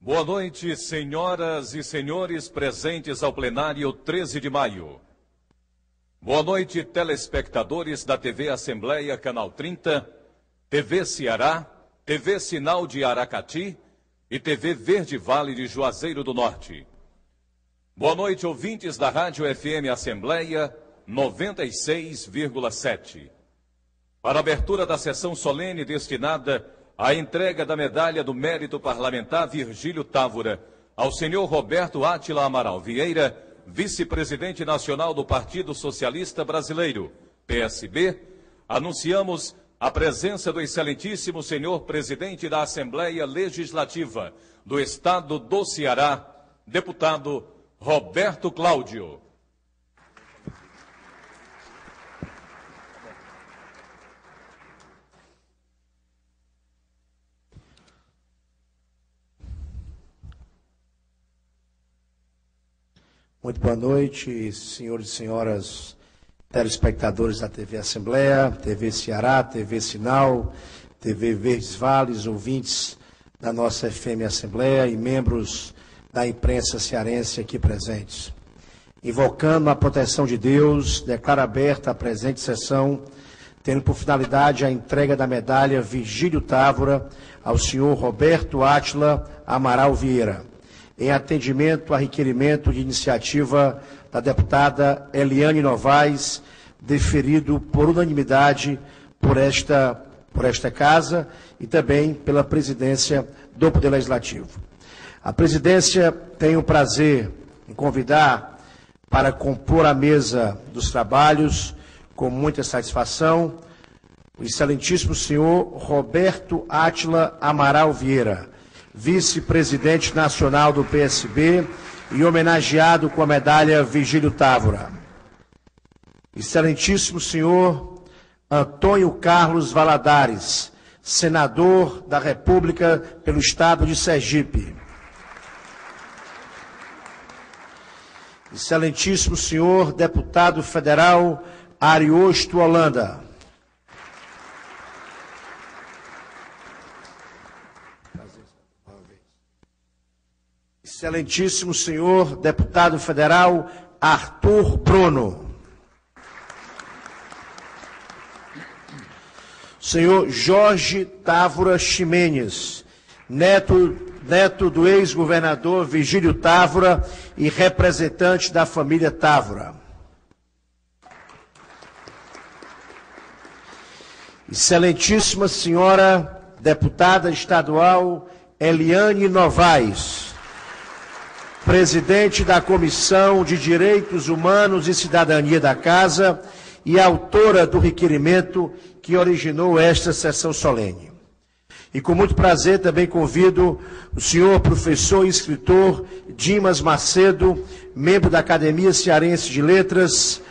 Boa noite, senhoras e senhores presentes ao plenário 13 de maio. Boa noite, telespectadores da TV Assembleia, Canal 30, TV Ceará, TV Sinal de Aracati e TV Verde Vale de Juazeiro do Norte. Boa noite, ouvintes da Rádio FM Assembleia 96,7. Para a abertura da sessão solene destinada à entrega da Medalha do Mérito Parlamentar Virgílio Távora ao senhor Roberto Átila Amaral Vieira, vice-presidente nacional do Partido Socialista Brasileiro, PSB, anunciamos a presença do excelentíssimo senhor presidente da Assembleia Legislativa do Estado do Ceará, deputado Roberto Cláudio. Muito boa noite, senhores e senhoras telespectadores da TV Assembleia, TV Ceará, TV Sinal, TV Verdes Vales, ouvintes da nossa FM Assembleia e membros da imprensa cearense aqui presentes. Invocando a proteção de Deus, declaro aberta a presente sessão, tendo por finalidade a entrega da medalha Virgílio Távora ao senhor Roberto Átila Amaral Vieira, em atendimento a requerimento de iniciativa da deputada Eliane Novaes, deferido por unanimidade por esta Casa e também pela presidência do Poder Legislativo. A presidência tem o prazer em convidar para compor a mesa dos trabalhos, com muita satisfação, o excelentíssimo senhor Roberto Átila Amaral Vieira, vice-presidente nacional do PSB e homenageado com a medalha Virgílio Távora. Excelentíssimo senhor Antônio Carlos Valadares, senador da República pelo Estado de Sergipe. Excelentíssimo senhor deputado federal Ariosto Holanda. Excelentíssimo senhor deputado federal Arthur Bruno. Senhor Jorge Távora Ximenes, neto do ex-governador Virgílio Távora e representante da família Távora. Excelentíssima senhora deputada estadual Eliane Novaes, presidente da Comissão de Direitos Humanos e Cidadania da Casa e autora do requerimento que originou esta sessão solene. E com muito prazer também convido o senhor professor e escritor Dimas Macedo, membro da Academia Cearense de Letras,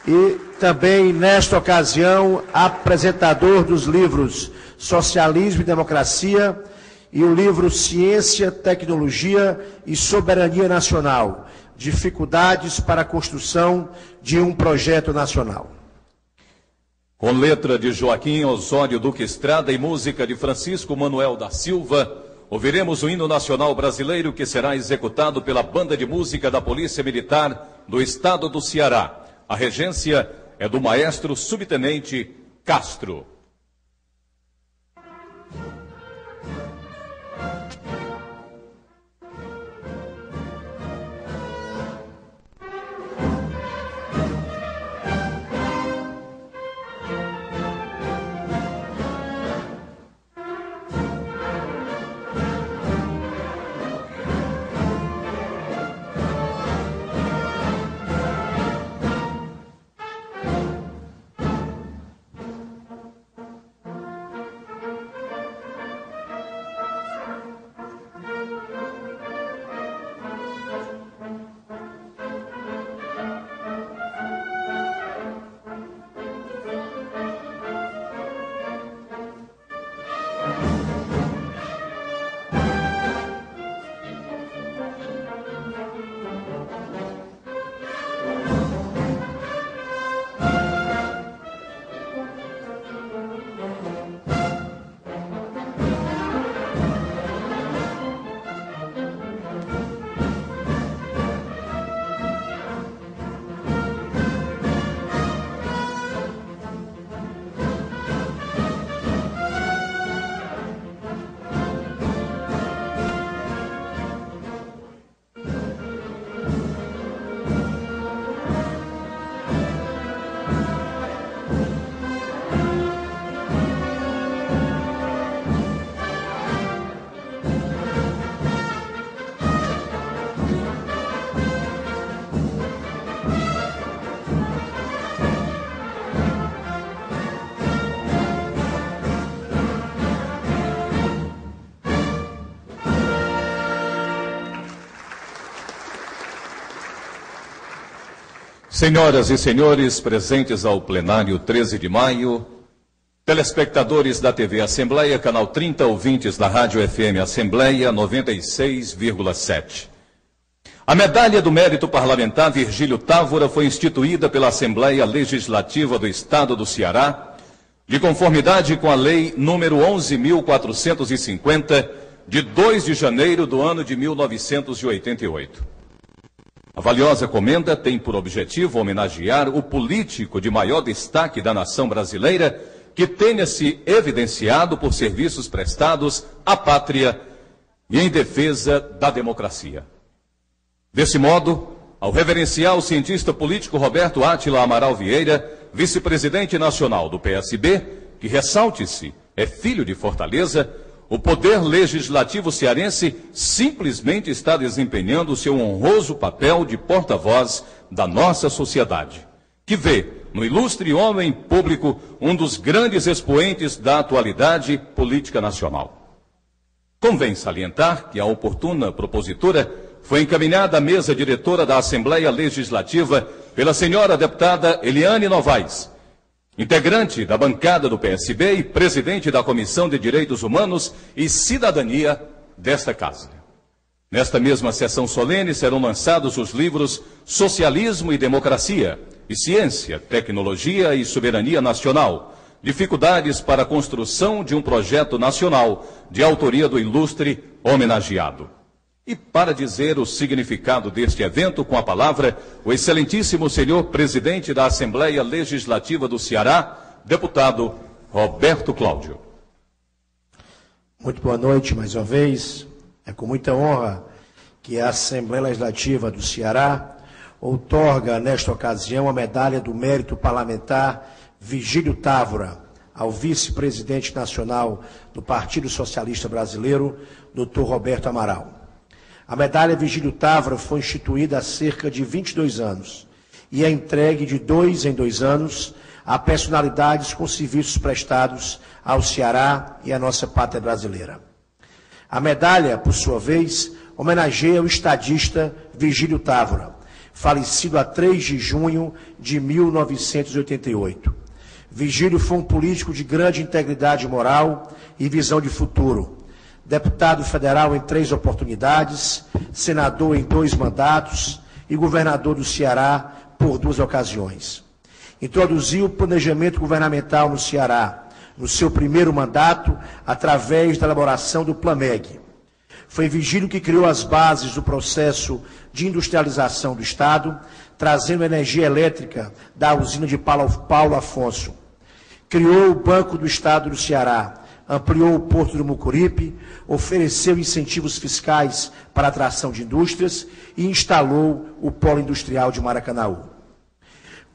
e também, nesta ocasião, apresentador dos livros Socialismo e Democracia e o livro Ciência, Tecnologia e Soberania Nacional, Dificuldades para a Construção de um Projeto Nacional. Com letra de Joaquim Osório Duque Estrada e música de Francisco Manuel da Silva, ouviremos o hino nacional brasileiro que será executado pela Banda de Música da Polícia Militar do Estado do Ceará. A regência é do maestro subtenente Castro. Senhoras e senhores, presentes ao plenário 13 de maio, telespectadores da TV Assembleia, canal 30, ouvintes da Rádio FM Assembleia 96,7. A Medalha do Mérito Parlamentar Virgílio Távora foi instituída pela Assembleia Legislativa do Estado do Ceará, de conformidade com a Lei número 11.450, de 2 de janeiro do ano de 1988. A valiosa comenda tem por objetivo homenagear o político de maior destaque da nação brasileira que tenha se evidenciado por serviços prestados à pátria e em defesa da democracia. Desse modo, ao reverenciar o cientista político Roberto Átila Amaral Vieira, vice-presidente nacional do PSB, que, ressalte-se, é filho de Fortaleza, o Poder Legislativo cearense simplesmente está desempenhando o seu honroso papel de porta-voz da nossa sociedade, que vê no ilustre homem público um dos grandes expoentes da atualidade política nacional. Convém salientar que a oportuna propositura foi encaminhada à mesa diretora da Assembleia Legislativa pela senhora deputada Eliane Novaes, integrante da bancada do PSB e presidente da Comissão de Direitos Humanos e Cidadania desta Casa. Nesta mesma sessão solene serão lançados os livros Socialismo e Democracia, e Ciência, Tecnologia e Soberania Nacional, dificuldades para a construção de um projeto nacional, de autoria do ilustre homenageado. E para dizer o significado deste evento, com a palavra, o excelentíssimo senhor presidente da Assembleia Legislativa do Ceará, deputado Roberto Cláudio. Muito boa noite mais uma vez. É com muita honra que a Assembleia Legislativa do Ceará outorga, nesta ocasião, a Medalha do Mérito Parlamentar Virgílio Távora, ao vice-presidente nacional do Partido Socialista Brasileiro, Dr. Roberto Amaral. A Medalha Virgílio Távora foi instituída há cerca de 22 anos e é entregue de 2 em 2 anos a personalidades com serviços prestados ao Ceará e à nossa pátria brasileira. A medalha, por sua vez, homenageia o estadista Virgílio Távora, falecido a 3 de junho de 1988. Virgílio foi um político de grande integridade moral e visão de futuro. Deputado federal em 3 oportunidades, senador em 2 mandatos e governador do Ceará por 2 ocasiões. Introduziu o planejamento governamental no Ceará, no seu primeiro mandato, através da elaboração do Plameg. Foi Virgílio que criou as bases do processo de industrialização do Estado, trazendo energia elétrica da usina de Paulo Afonso. Criou o Banco do Estado do Ceará, ampliou o Porto do Mucuripe, ofereceu incentivos fiscais para a atração de indústrias e instalou o Polo Industrial de Maracanaú.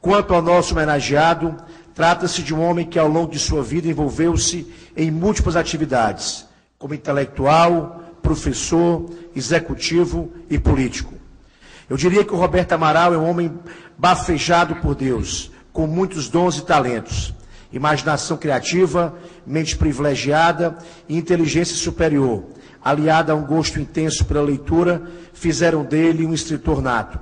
Quanto ao nosso homenageado, trata-se de um homem que, ao longo de sua vida, envolveu-se em múltiplas atividades, como intelectual, professor, executivo e político. Eu diria que o Roberto Amaral é um homem bafejado por Deus, com muitos dons e talentos. Imaginação criativa, mente privilegiada e inteligência superior, aliada a um gosto intenso pela leitura, fizeram dele um escritor nato.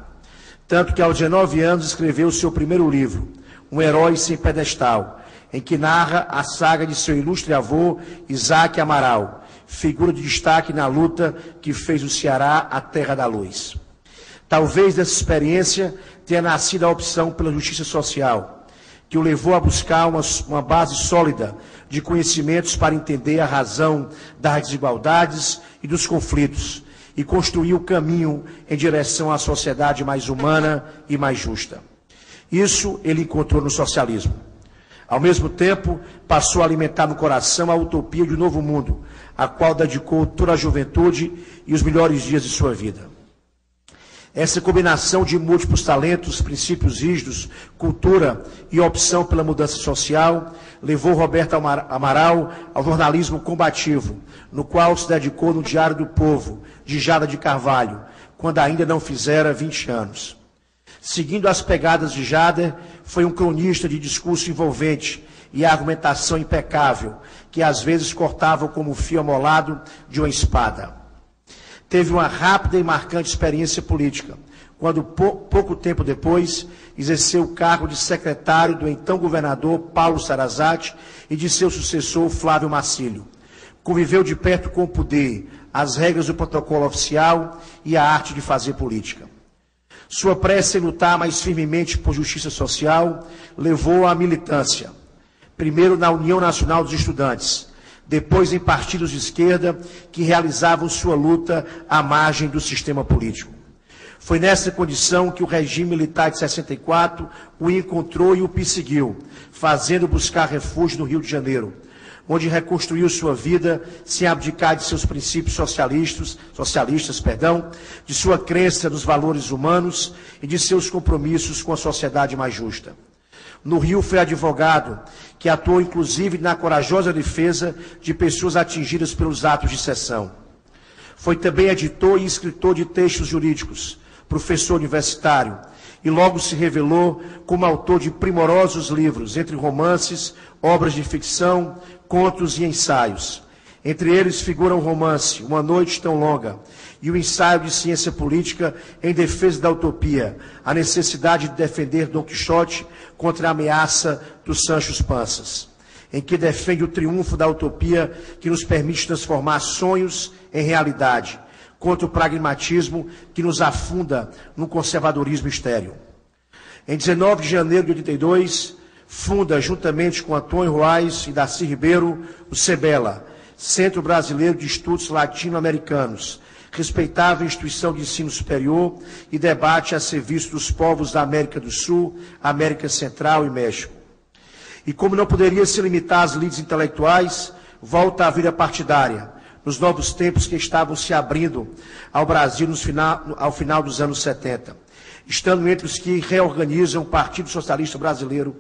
Tanto que aos 19 anos escreveu seu primeiro livro, Um Herói Sem Pedestal, em que narra a saga de seu ilustre avô, Isaac Amaral, figura de destaque na luta que fez o Ceará a terra da luz. Talvez dessa experiência tenha nascido a opção pela justiça social, que o levou a buscar uma base sólida de conhecimentos para entender a razão das desigualdades e dos conflitos e construir o caminho em direção à sociedade mais humana e mais justa. Isso ele encontrou no socialismo. Ao mesmo tempo, passou a alimentar no coração a utopia de um novo mundo, a qual dedicou toda a juventude e os melhores dias de sua vida. Essa combinação de múltiplos talentos, princípios rígidos, cultura e opção pela mudança social levou Roberto Amaral ao jornalismo combativo, no qual se dedicou no Diário do Povo, de Jada de Carvalho, quando ainda não fizera 20 anos. Seguindo as pegadas de Jader, foi um cronista de discurso envolvente e argumentação impecável, que às vezes cortava como o fio amolado de uma espada. Teve uma rápida e marcante experiência política, quando pouco tempo depois exerceu o cargo de secretário do então governador Paulo Sarazate e de seu sucessor Flávio Marcílio. Conviveu de perto com o poder, as regras do protocolo oficial e a arte de fazer política. Sua pressa em lutar mais firmemente por justiça social levou à militância, primeiro na União Nacional dos Estudantes, depois em partidos de esquerda que realizavam sua luta à margem do sistema político. Foi nessa condição que o regime militar de 64 o encontrou e o perseguiu, fazendo buscar refúgio no Rio de Janeiro, onde reconstruiu sua vida sem abdicar de seus princípios socialistas, de sua crença nos valores humanos e de seus compromissos com a sociedade mais justa. No Rio foi advogado, que atuou inclusive na corajosa defesa de pessoas atingidas pelos atos de seção. Foi também editor e escritor de textos jurídicos, professor universitário, e logo se revelou como autor de primorosos livros, entre romances, obras de ficção, contos e ensaios. Entre eles figuram o romance Uma Noite Tão Longa e o ensaio de ciência política em defesa da utopia, a necessidade de defender Dom Quixote contra a ameaça dos Sanchos Panças, em que defende o triunfo da utopia que nos permite transformar sonhos em realidade, contra o pragmatismo que nos afunda no conservadorismo estéril. Em 19 de janeiro de 82, funda, juntamente com Antônio Ruais e Darcy Ribeiro, o CEBELA, Centro Brasileiro de Estudos Latino-Americanos, respeitável instituição de ensino superior e debate a serviço dos povos da América do Sul, América Central e México. E como não poderia se limitar às lides intelectuais, volta à vida partidária, nos novos tempos que estavam se abrindo ao Brasil ao final dos anos 70, estando entre os que reorganizam o Partido Socialista Brasileiro,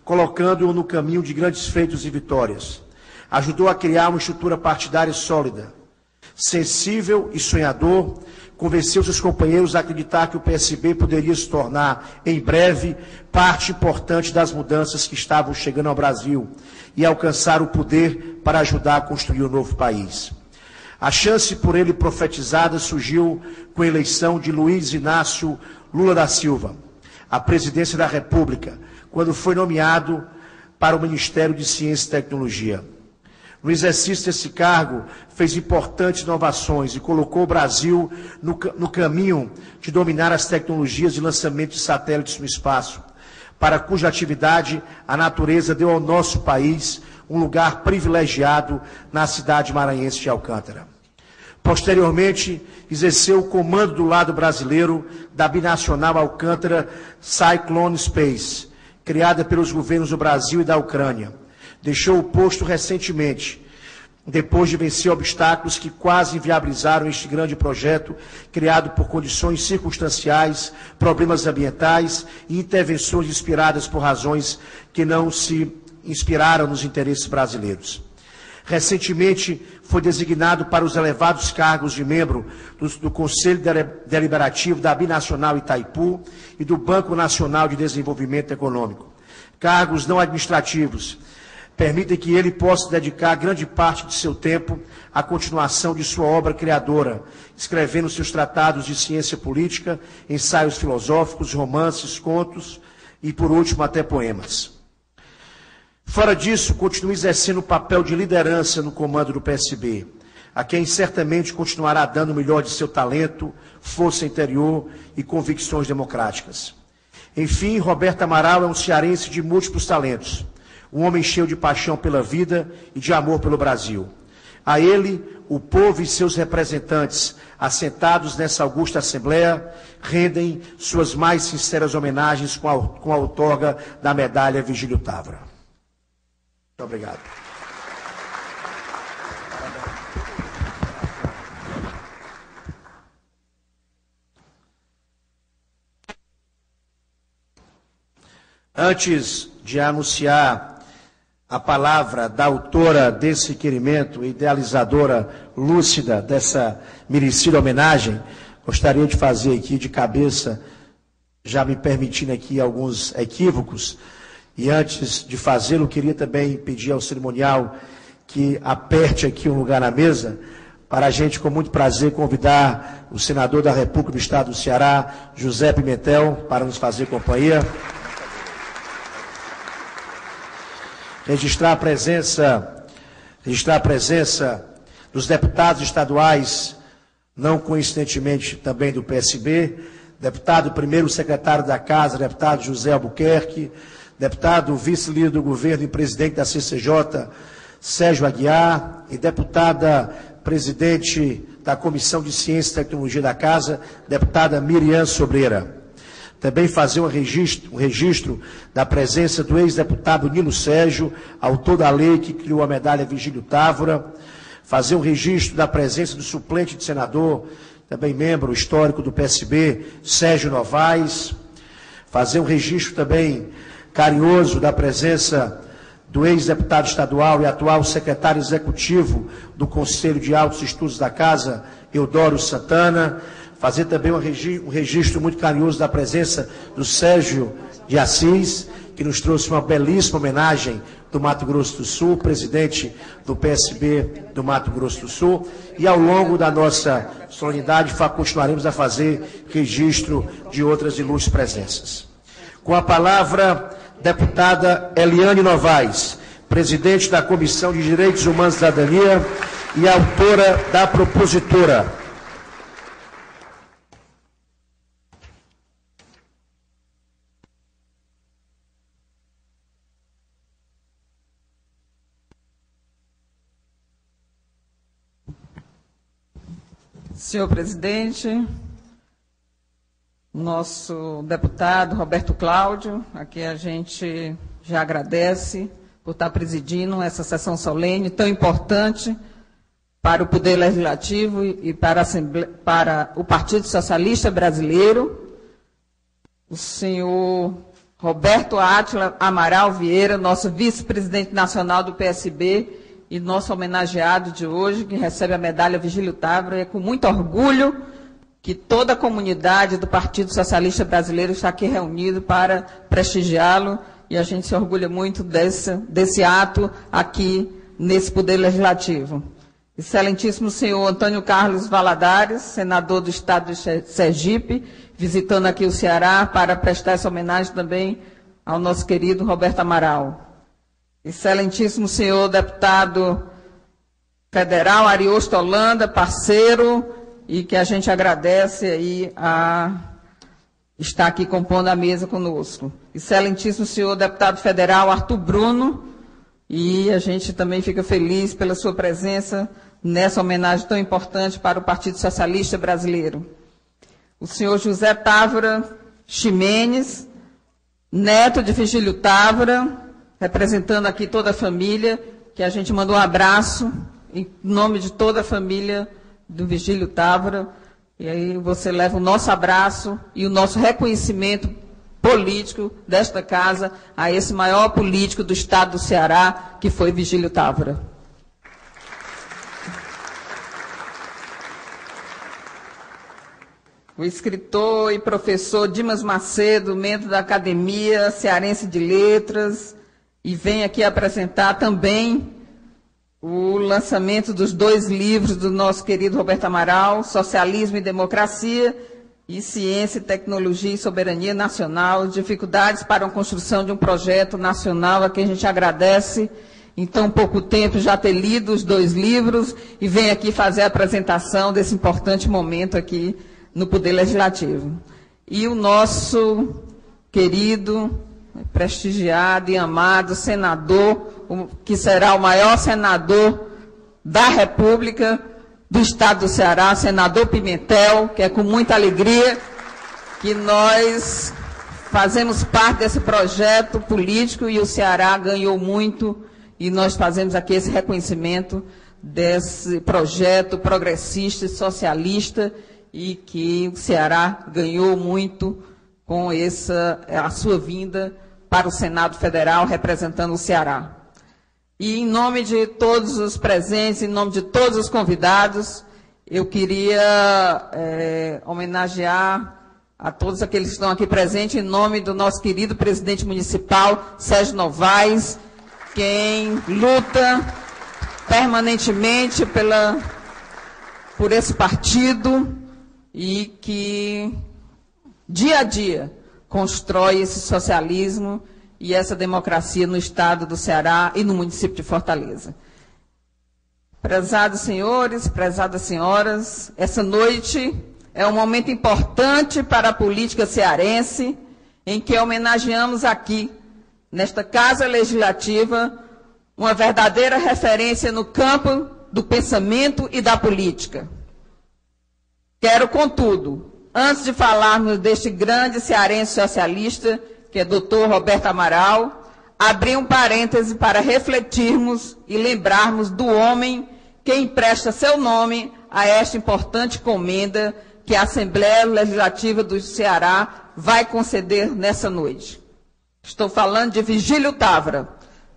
colocando-o no caminho de grandes feitos e vitórias. Ajudou a criar uma estrutura partidária sólida. Sensível e sonhador, convenceu seus companheiros a acreditar que o PSB poderia se tornar, em breve, parte importante das mudanças que estavam chegando ao Brasil e alcançar o poder para ajudar a construir um novo país. A chance por ele profetizada surgiu com a eleição de Luiz Inácio Lula da Silva à presidência da República, quando foi nomeado para o Ministério de Ciência e Tecnologia. No exercício desse cargo, fez importantes inovações e colocou o Brasil no caminho de dominar as tecnologias de lançamento de satélites no espaço, para cuja atividade a natureza deu ao nosso país um lugar privilegiado na cidade maranhense de Alcântara. Posteriormente, exerceu o comando do lado brasileiro da binacional Alcântara Cyclone Space, criada pelos governos do Brasil e da Ucrânia. Deixou o posto recentemente, depois de vencer obstáculos que quase inviabilizaram este grande projeto, criado por condições circunstanciais, problemas ambientais e intervenções inspiradas por razões que não se inspiraram nos interesses brasileiros. Recentemente, foi designado para os elevados cargos de membro do Conselho Deliberativo da Binacional Itaipu e do Banco Nacional de Desenvolvimento Econômico. Cargos não administrativos, permitem que ele possa dedicar grande parte de seu tempo à continuação de sua obra criadora, escrevendo seus tratados de ciência política, ensaios filosóficos, romances, contos e, por último, até poemas. Fora disso, continua exercendo o papel de liderança no comando do PSB, a quem certamente continuará dando o melhor de seu talento, força interior e convicções democráticas. Enfim, Roberto Amaral é um cearense de múltiplos talentos, um homem cheio de paixão pela vida e de amor pelo Brasil. A ele, o povo e seus representantes, assentados nessa augusta Assembleia, rendem suas mais sinceras homenagens com a outorga da medalha Virgílio Távora. Muito obrigado. Antes de anunciar a palavra da autora desse requerimento, idealizadora lúcida dessa merecida homenagem, gostaria de fazer aqui de cabeça, já me permitindo aqui alguns equívocos, e antes de fazê-lo, queria também pedir ao cerimonial que aperte aqui um lugar na mesa para a gente, com muito prazer, convidar o senador da República do Estado do Ceará, José Pimentel, para nos fazer companhia. Registrar a presença dos deputados estaduais, não coincidentemente também do PSB, deputado primeiro secretário da Casa, deputado José Albuquerque, deputado vice-líder do governo e presidente da CCJ, Sérgio Aguiar, e deputada presidente da Comissão de Ciência e Tecnologia da Casa, deputada Miriam Sobreira. Também fazer um registro da presença do ex-deputado Nilo Sérgio, autor da lei que criou a medalha Vigílio Távora. Fazer um registro da presença do suplente de senador, também membro histórico do PSB, Sérgio Novaes. Fazer um registro também carinhoso da presença do ex-deputado estadual e atual secretário executivo do Conselho de Altos Estudos da Casa, Eudoro Santana. Fazer também um registro muito carinhoso da presença do Sérgio de Assis, que nos trouxe uma belíssima homenagem do Mato Grosso do Sul, presidente do PSB do Mato Grosso do Sul. E ao longo da nossa solenidade continuaremos a fazer registro de outras ilustres presenças. Com a palavra, deputada Eliane Novaes, presidente da Comissão de Direitos Humanos e Cidadania e autora da propositura. Senhor presidente, nosso deputado Roberto Cláudio, aqui a gente já agradece por estar presidindo essa sessão solene tão importante para o Poder Legislativo e para o Partido Socialista Brasileiro. O senhor Roberto Átila Amaral Vieira, nosso vice-presidente nacional do PSB, e nosso homenageado de hoje, que recebe a medalha Vigílio Távora, é com muito orgulho que toda a comunidade do Partido Socialista Brasileiro está aqui reunido para prestigiá-lo, e a gente se orgulha muito desse ato aqui nesse Poder Legislativo. Excelentíssimo senhor Antônio Carlos Valadares, senador do Estado de Sergipe, visitando aqui o Ceará para prestar essa homenagem também ao nosso querido Roberto Amaral. Excelentíssimo senhor deputado federal Ariosto Holanda, parceiro, e que a gente agradece aí a estar aqui compondo a mesa conosco. Excelentíssimo senhor deputado federal Arthur Bruno, e a gente também fica feliz pela sua presença nessa homenagem tão importante para o Partido Socialista Brasileiro. O senhor José Távora Ximenes, neto de Vigílio Távora, representando aqui toda a família, que a gente mandou um abraço em nome de toda a família do Vigílio Távora, e aí você leva o nosso abraço e o nosso reconhecimento político desta casa a esse maior político do estado do Ceará, que foi Vigílio Távora. O escritor e professor Dimas Macedo, membro da Academia Cearense de Letras, e vem aqui apresentar também o lançamento dos 2 livros do nosso querido Roberto Amaral, Socialismo e Democracia, e Ciência, Tecnologia e Soberania Nacional, dificuldades para a construção de um projeto nacional, a quem a gente agradece em tão pouco tempo já ter lido os 2 livros, e vem aqui fazer a apresentação desse importante momento aqui no Poder Legislativo. E o nosso querido, prestigiado e amado senador, que será o maior senador da República do Estado do Ceará, senador Pimentel, que é com muita alegria que nós fazemos parte desse projeto político, e o Ceará ganhou muito, e nós fazemos aqui esse reconhecimento desse projeto progressista e socialista, e que o Ceará ganhou muito com a sua vinda para o Senado Federal, representando o Ceará. E em nome de todos os presentes, em nome de todos os convidados, eu queria homenagear a todos aqueles que estão aqui presentes, em nome do nosso querido presidente municipal, Sérgio Novaes, quem luta permanentemente por esse partido e que, dia a dia, constrói esse socialismo e essa democracia no estado do Ceará e no município de Fortaleza. Prezados senhores, prezadas senhoras, essa noite é um momento importante para a política cearense, em que homenageamos aqui, nesta Casa Legislativa, uma verdadeira referência no campo do pensamento e da política. Quero, contudo, antes de falarmos deste grande cearense socialista, que é Dr. Roberto Amaral, abrir um parêntese para refletirmos e lembrarmos do homem que empresta seu nome a esta importante comenda que a Assembleia Legislativa do Ceará vai conceder nessa noite. Estou falando de Virgílio Távora,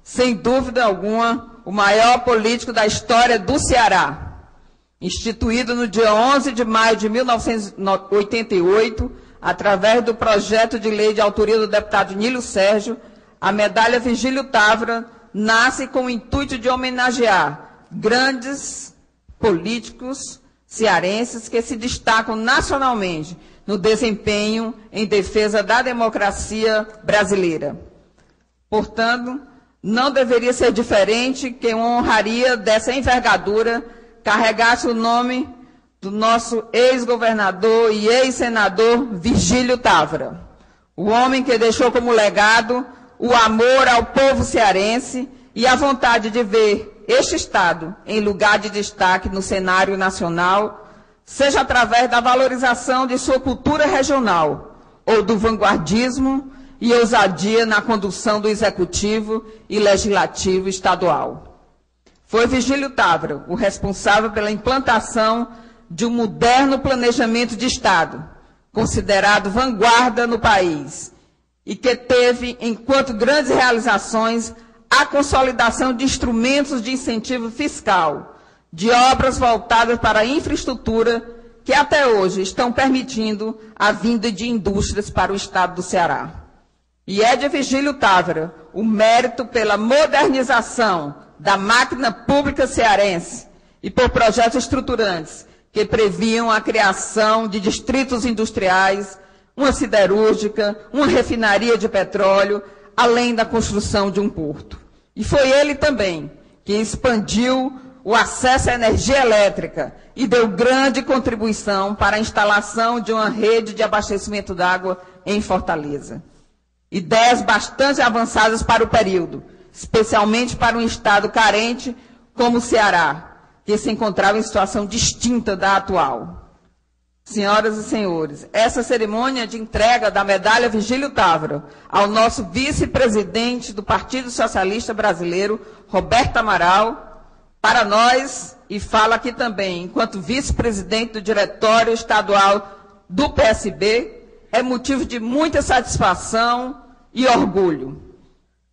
sem dúvida alguma, o maior político da história do Ceará. Instituído no dia 11 de maio de 1988, através do projeto de lei de autoria do deputado Nilo Sérgio, a medalha Virgílio Távora nasce com o intuito de homenagear grandes políticos cearenses que se destacam nacionalmente no desempenho em defesa da democracia brasileira. Portanto, não deveria ser diferente que uma honraria dessa envergadura carregasse o nome do nosso ex-governador e ex-senador Virgílio Távora, o homem que deixou como legado o amor ao povo cearense e a vontade de ver este estado em lugar de destaque no cenário nacional, seja através da valorização de sua cultura regional ou do vanguardismo e ousadia na condução do executivo e legislativo estadual. Foi Virgílio Távora o responsável pela implantação de um moderno planejamento de Estado, considerado vanguarda no país, e que teve, enquanto grandes realizações, a consolidação de instrumentos de incentivo fiscal, de obras voltadas para a infraestrutura, que até hoje estão permitindo a vinda de indústrias para o estado do Ceará. E é de Virgílio Távora o mérito pela modernização da máquina pública cearense e por projetos estruturantes que previam a criação de distritos industriais, uma siderúrgica, uma refinaria de petróleo, além da construção de um porto. E foi ele também que expandiu o acesso à energia elétrica e deu grande contribuição para a instalação de uma rede de abastecimento d'água em Fortaleza. Ideias bastante avançadas para o período, especialmente para um estado carente como o Ceará, que se encontrava em situação distinta da atual. Senhoras e senhores, essa cerimônia de entrega da medalha Virgílio Távora ao nosso vice-presidente do Partido Socialista Brasileiro, Roberto Amaral, para nós, e falo aqui também, enquanto vice-presidente do Diretório Estadual do PSB, é motivo de muita satisfação e orgulho.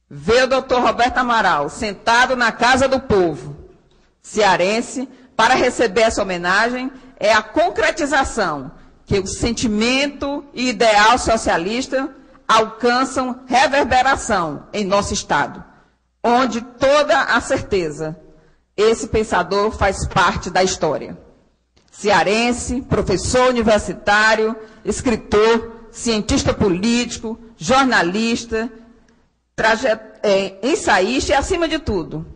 Ver o doutor Roberto Amaral sentado na Casa do Povo cearense para receber essa homenagem é a concretização que o sentimento e ideal socialista alcançam reverberação em nosso Estado, onde toda a certeza esse pensador faz parte da história. Cearense, professor universitário, escritor, cientista político, jornalista, ensaísta e, acima de tudo,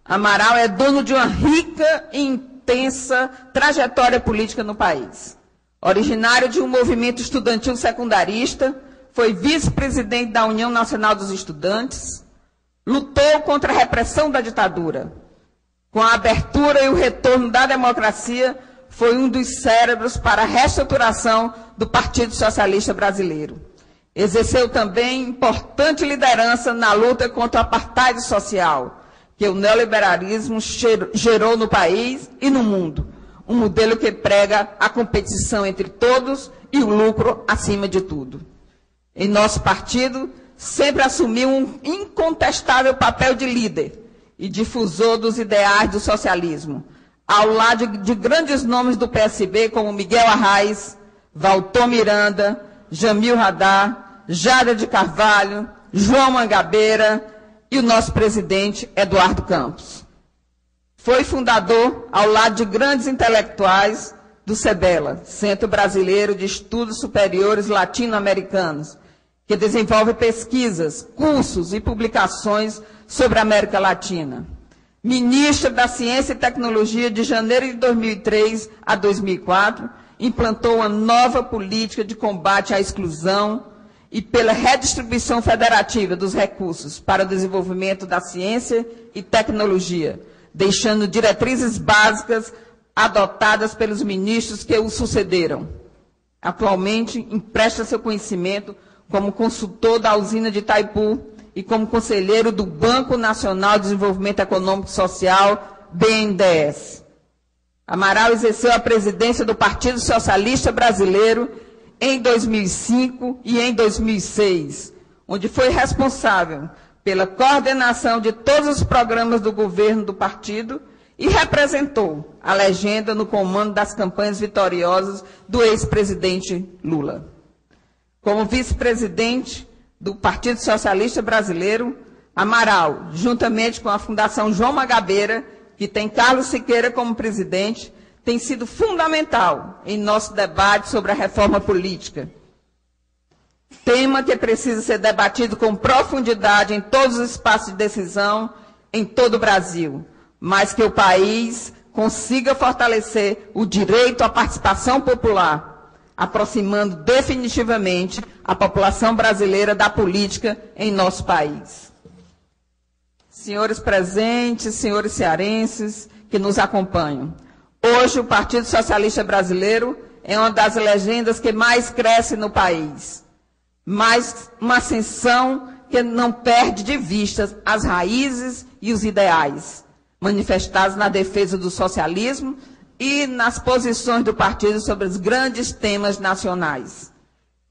Amaral é dono de uma rica e intensa trajetória política no país. Originário de um movimento estudantil secundarista, foi vice-presidente da União Nacional dos Estudantes, lutou contra a repressão da ditadura. Com a abertura e o retorno da democracia, foi um dos cérebros para a reestruturação do Partido Socialista Brasileiro. Exerceu também importante liderança na luta contra o apartheid social, que o neoliberalismo gerou no país e no mundo. Um modelo que prega a competição entre todos e o lucro acima de tudo. Em nosso partido, sempre assumiu um incontestável papel de líder e difusor dos ideais do socialismo, ao lado de grandes nomes do PSB, como Miguel Arraes, Valtor Miranda, Jamil Radar, Jara de Carvalho, João Mangabeira e o nosso presidente Eduardo Campos. Foi fundador, ao lado de grandes intelectuais, do CEBELA, Centro Brasileiro de Estudos Superiores Latino-Americanos, que desenvolve pesquisas, cursos e publicações sobre a América Latina. Ministro da Ciência e Tecnologia de janeiro de 2003 a 2004, implantou uma nova política de combate à exclusão e pela redistribuição federativa dos recursos para o desenvolvimento da ciência e tecnologia, deixando diretrizes básicas adotadas pelos ministros que o sucederam. Atualmente, empresta seu conhecimento como consultor da usina de Itaipu e como conselheiro do Banco Nacional de Desenvolvimento Econômico e Social, BNDES. Amaral exerceu a presidência do Partido Socialista Brasileiro em 2005 e em 2006, onde foi responsável pela coordenação de todos os programas do governo do partido e representou a legenda no comando das campanhas vitoriosas do ex-presidente Lula. Como vice-presidente do Partido Socialista Brasileiro, Amaral, juntamente com a Fundação João Magabeira, que tem Carlos Siqueira como presidente, tem sido fundamental em nosso debate sobre a reforma política. Tema que precisa ser debatido com profundidade em todos os espaços de decisão em todo o Brasil, mas que o país consiga fortalecer o direito à participação popular, aproximando definitivamente a população brasileira da política em nosso país. Senhores presentes, senhores cearenses que nos acompanham, hoje o Partido Socialista Brasileiro é uma das legendas que mais cresce no país, mas uma ascensão que não perde de vista as raízes e os ideais, manifestados na defesa do socialismo e nas posições do partido sobre os grandes temas nacionais.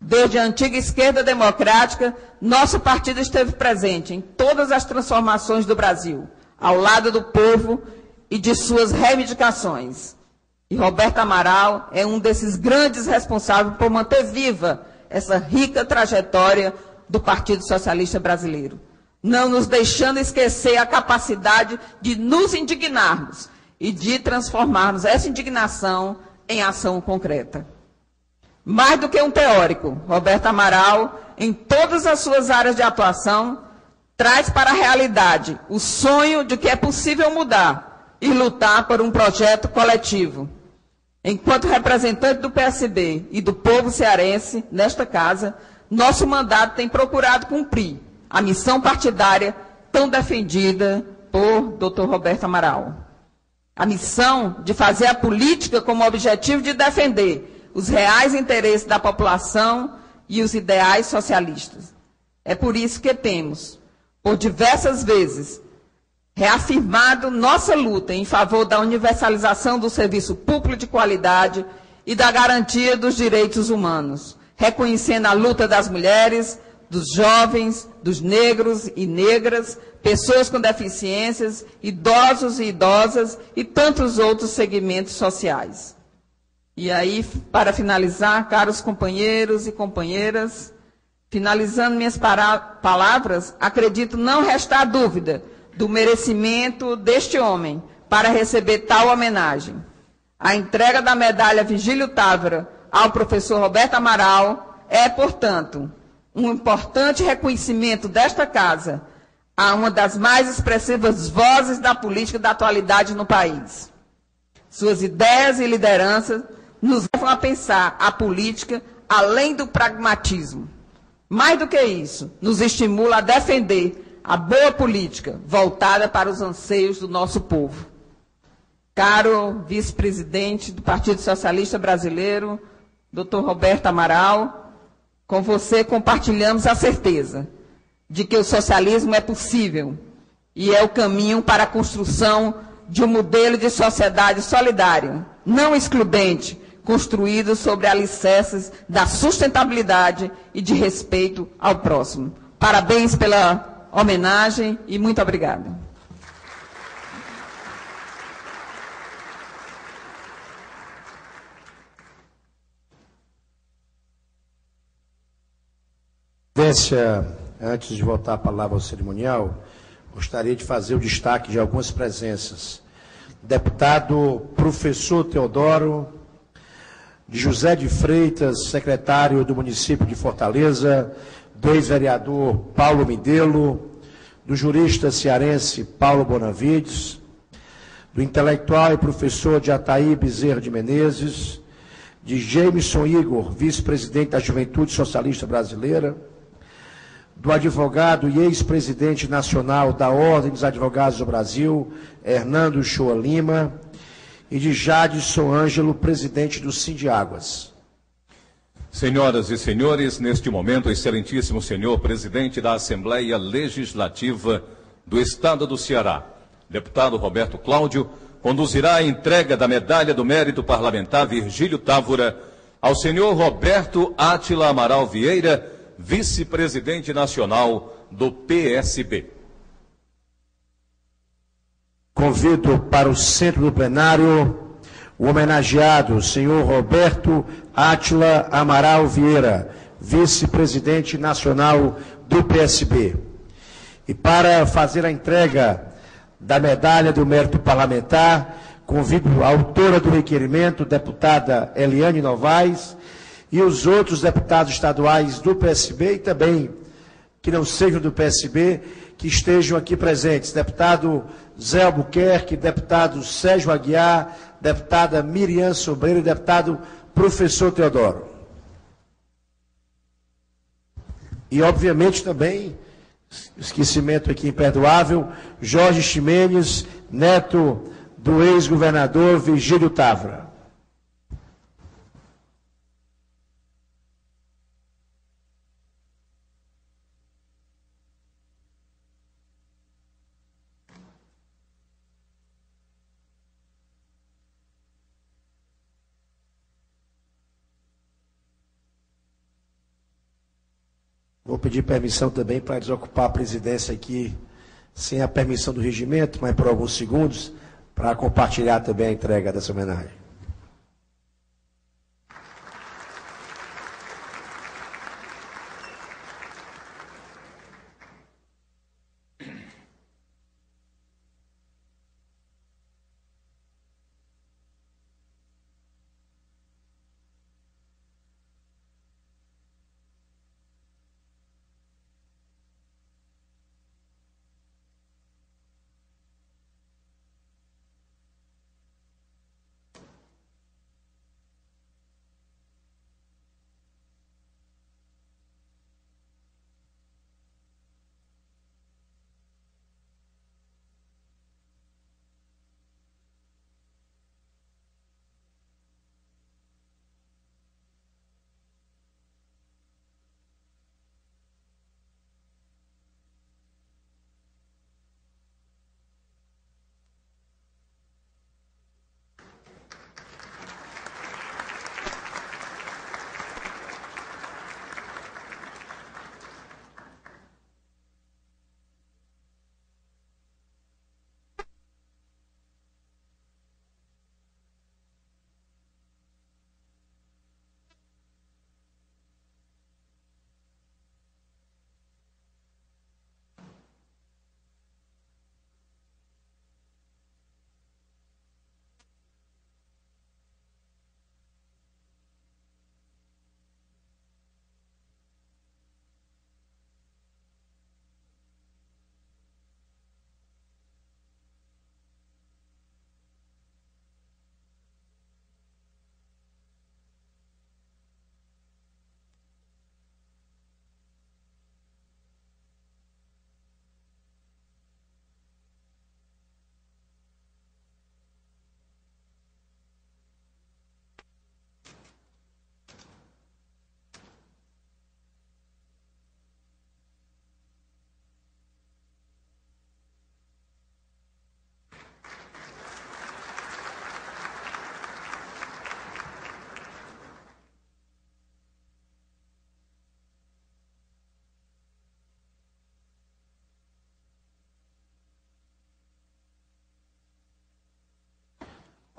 Desde a antiga esquerda democrática, nosso partido esteve presente em todas as transformações do Brasil, ao lado do povo e de suas reivindicações. E Roberto Amaral é um desses grandes responsáveis por manter viva essa rica trajetória do Partido Socialista Brasileiro, não nos deixando esquecer a capacidade de nos indignarmos e de transformarmos essa indignação em ação concreta. Mais do que um teórico, Roberto Amaral, em todas as suas áreas de atuação, traz para a realidade o sonho de que é possível mudar e lutar por um projeto coletivo. Enquanto representante do PSB e do povo cearense, nesta casa, nosso mandato tem procurado cumprir a missão partidária tão defendida por Dr. Roberto Amaral. A missão de fazer a política como objetivo de defender os reais interesses da população e os ideais socialistas. É por isso que temos, por diversas vezes, reafirmado nossa luta em favor da universalização do serviço público de qualidade e da garantia dos direitos humanos, reconhecendo a luta das mulheres, dos jovens, dos negros e negras, pessoas com deficiências, idosos e idosas e tantos outros segmentos sociais. E aí, para finalizar, caros companheiros e companheiras, finalizando minhas palavras, acredito não restar dúvida do merecimento deste homem para receber tal homenagem. A entrega da medalha Virgílio Távora ao professor Roberto Amaral é, portanto, um importante reconhecimento desta casa a uma das mais expressivas vozes da política da atualidade no país. Suas ideias e lideranças nos levam a pensar a política além do pragmatismo. Mais do que isso, nos estimula a defender a boa política voltada para os anseios do nosso povo. Caro vice-presidente do Partido Socialista Brasileiro, Dr. Roberto Amaral, com você compartilhamos a certeza de que o socialismo é possível e é o caminho para a construção de um modelo de sociedade solidário, não excludente, construído sobre alicerces da sustentabilidade e de respeito ao próximo. Parabéns pela homenagem e muito obrigado. Antes de voltar a palavra ao cerimonial, gostaria de fazer o destaque de algumas presenças. deputado professor Teodoro, de José de Freitas, secretário do município de Fortaleza, do ex-vereador Paulo Midelo, do jurista cearense Paulo Bonavides, do intelectual e professor de Ataí Bezerra de Menezes, de Jameson Igor, vice-presidente da Juventude Socialista Brasileira, do advogado e ex-presidente nacional da Ordem dos Advogados do Brasil, Hernando Shoa Lima, e de Jadson Ângelo, presidente do Sindiáguas. Senhoras e senhores, neste momento, excelentíssimo senhor presidente da Assembleia Legislativa do Estado do Ceará, deputado Roberto Cláudio, conduzirá a entrega da Medalha do Mérito Parlamentar Virgílio Távora ao senhor Roberto Átila Amaral Vieira, vice-presidente nacional do PSB. Convido para o centro do plenário o homenageado, senhor Roberto Átila Amaral Vieira, vice-presidente nacional do PSB. E para fazer a entrega da Medalha do Mérito Parlamentar, convido a autora do requerimento, deputada Eliane Novaes, e os outros deputados estaduais do PSB e também que não sejam do PSB, que estejam aqui presentes. Deputado Zé Albuquerque, deputado Sérgio Aguiar, deputada Miriam Sobreiro e deputado professor Teodoro. E, obviamente, também, esquecimento aqui imperdoável, Jorge Ximenes, neto do ex-governador Virgílio Távora. Vou pedir permissão também para desocupar a presidência aqui, sem a permissão do regimento, mas por alguns segundos, para compartilhar também a entrega dessa homenagem.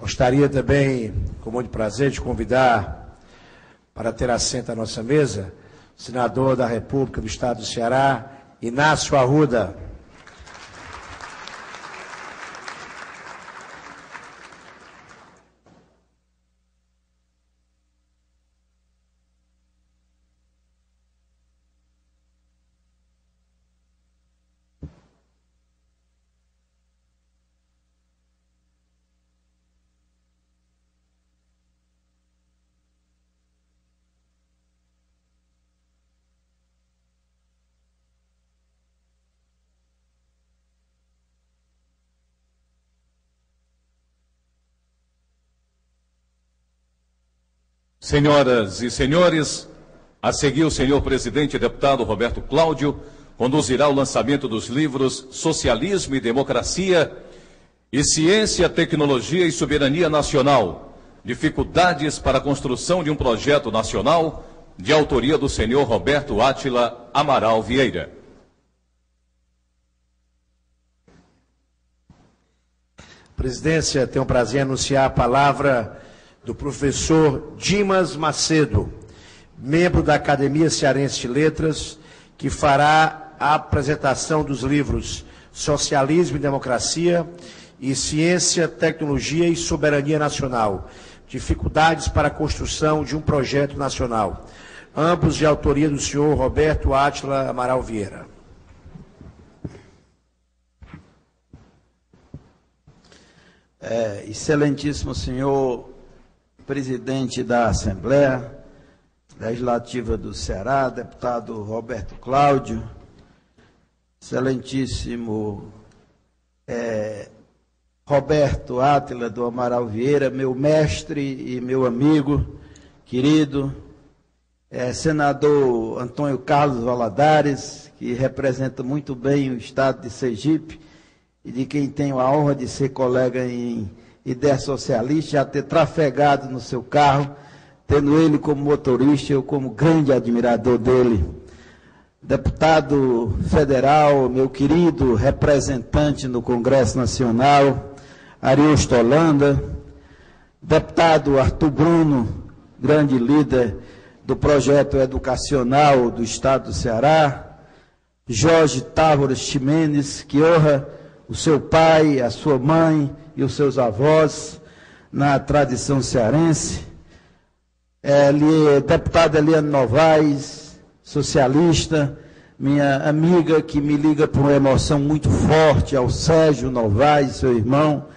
Gostaria também, com muito prazer, de convidar para ter assento à nossa mesa o senador da República do Estado do Ceará, Inácio Arruda. Senhoras e senhores, a seguir o senhor presidente e deputado Roberto Cláudio conduzirá o lançamento dos livros Socialismo e Democracia e Ciência, Tecnologia e Soberania Nacional, Dificuldades para a Construção de um Projeto Nacional, de autoria do senhor Roberto Átila Amaral Vieira. Presidência, tem o prazer em anunciar a palavra do professor Dimas Macedo, membro da Academia Cearense de Letras, que fará a apresentação dos livros Socialismo e Democracia e Ciência, Tecnologia e Soberania Nacional, Dificuldades para a Construção de um Projeto Nacional, ambos de autoria do senhor Roberto Átila Amaral Vieira. Excelentíssimo senhor presidente da Assembleia Legislativa do Ceará, deputado Roberto Cláudio, excelentíssimo Roberto Átila do Amaral Vieira, meu mestre e meu amigo querido, senador Antônio Carlos Valadares, que representa muito bem o estado de Sergipe, e de quem tenho a honra de ser colega em ideia socialista, já ter trafegado no seu carro, tendo ele como motorista, eu como grande admirador dele. Deputado federal, meu querido representante no Congresso Nacional, Ariosto Holanda, deputado Arthur Bruno, grande líder do projeto educacional do Estado do Ceará, Jorge Távora Ximenes, que honra o seu pai, a sua mãe e os seus avós na tradição cearense, deputada Eliane Novaes, socialista, minha amiga que me liga por uma emoção muito forte, ao Sérgio Novaes, seu irmão,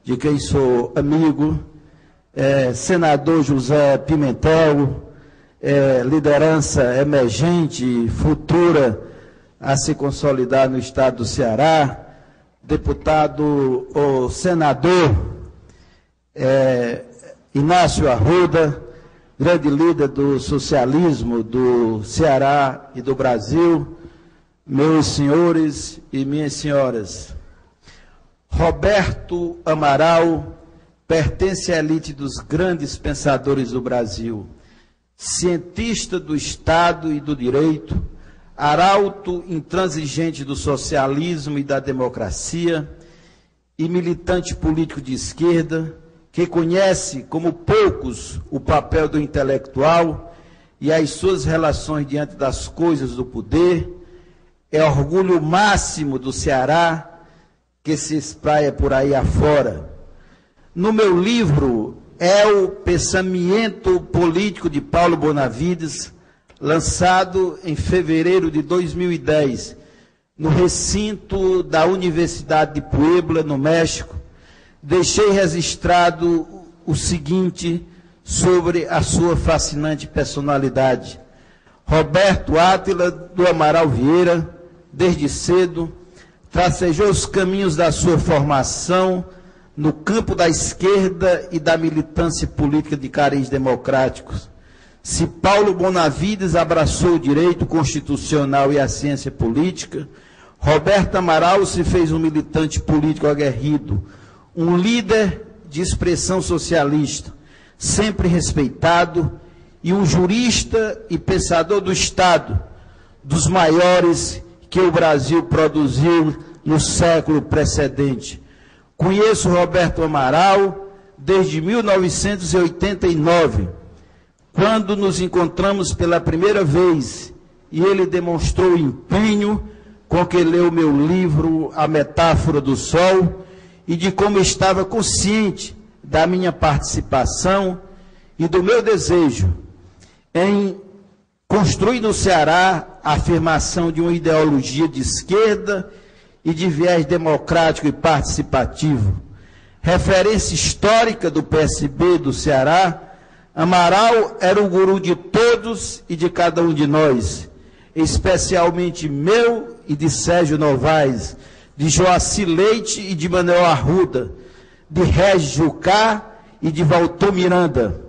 de quem sou amigo, senador José Pimentel, liderança emergente, futura, a se consolidar no estado do Ceará, deputado ou senador Inácio Arruda, grande líder do socialismo do Ceará e do Brasil, meus senhores e minhas senhoras. Roberto Amaral pertence à elite dos grandes pensadores do Brasil, cientista do Estado e do direito, arauto intransigente do socialismo e da democracia e militante político de esquerda, que conhece como poucos o papel do intelectual e as suas relações diante das coisas do poder, é orgulho máximo do Ceará, que se espraia por aí afora. No meu livro, é o pensamento político de Paulo Bonavides, lançado em fevereiro de 2010, no recinto da Universidade de Puebla, no México, deixei registrado o seguinte sobre a sua fascinante personalidade. Roberto Átila do Amaral Vieira, desde cedo, tracejou os caminhos da sua formação no campo da esquerda e da militância política de cariz democráticos. Se Paulo Bonavides abraçou o direito constitucional e a ciência política, Roberto Amaral se fez um militante político aguerrido, um líder de expressão socialista, sempre respeitado, e um jurista e pensador do Estado, dos maiores que o Brasil produziu no século precedente. Conheço Roberto Amaral desde 1989, quando nos encontramos pela primeira vez, e ele demonstrou o empenho com que leu meu livro A Metáfora do Sol, e de como estava consciente da minha participação e do meu desejo em construir no Ceará a afirmação de uma ideologia de esquerda e de viés democrático e participativo. Referência histórica do PSB do Ceará, Amaral era o guru de todos e de cada um de nós, especialmente meu e de Sérgio Novaes, de Joaci Leite e de Manuel Arruda, de Régis Jucá e de Valtor Miranda.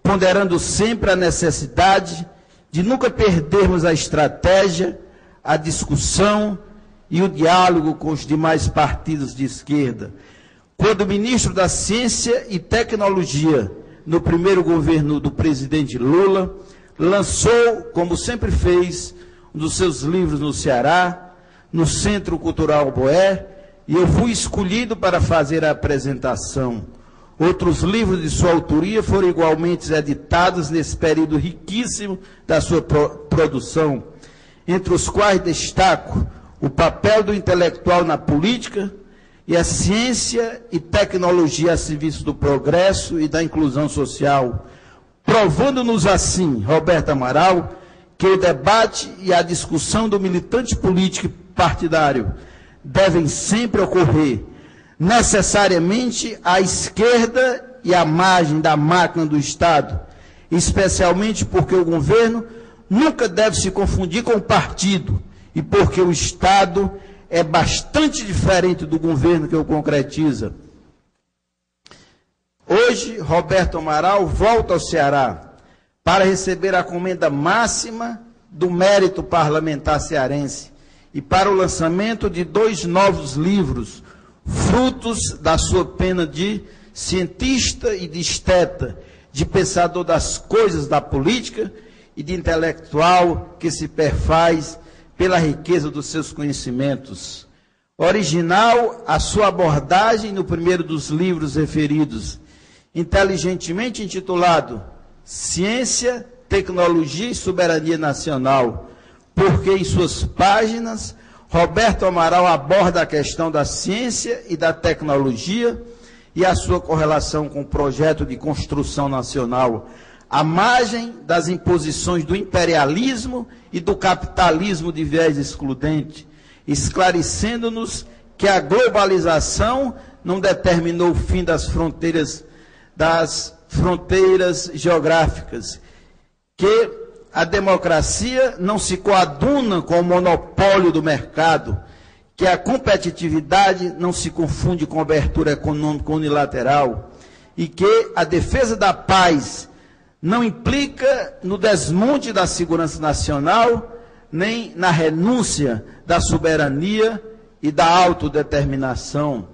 ponderando sempre a necessidade de nunca perdermos a estratégia, a discussão e o diálogo com os demais partidos de esquerda. Quando o ministro da Ciência e Tecnologia, no primeiro governo do presidente Lula, lançou, como sempre fez, um dos seus livros no Ceará, no Centro Cultural Boé, e eu fui escolhido para fazer a apresentação. Outros livros de sua autoria foram igualmente editados nesse período riquíssimo da sua produção, entre os quais destaco o papel do intelectual na política e a ciência e tecnologia a serviço do progresso e da inclusão social, provando-nos assim, Roberto Amaral, que o debate e a discussão do militante político e partidário devem sempre ocorrer necessariamente à esquerda e à margem da máquina do Estado, especialmente porque o governo nunca deve se confundir com o partido e porque o Estado é bastante diferente do governo que o concretiza. Hoje, Roberto Amaral volta ao Ceará para receber a comenda máxima do mérito parlamentar cearense e para o lançamento de 2 novos livros, frutos da sua pena de cientista e de esteta, de pensador das coisas da política e de intelectual que se perfaz pela riqueza dos seus conhecimentos. Original a sua abordagem no primeiro dos livros referidos, inteligentemente intitulado Ciência, Tecnologia e Soberania Nacional, porque em suas páginas Roberto Amaral aborda a questão da ciência e da tecnologia e a sua correlação com o projeto de construção nacional, à margem das imposições do imperialismo e do capitalismo de viés excludente, esclarecendo-nos que a globalização não determinou o fim das fronteiras geográficas, que a democracia não se coaduna com o monopólio do mercado, que a competitividade não se confunde com abertura econômica unilateral e que a defesa da paz não implica no desmonte da segurança nacional, nem na renúncia da soberania e da autodeterminação.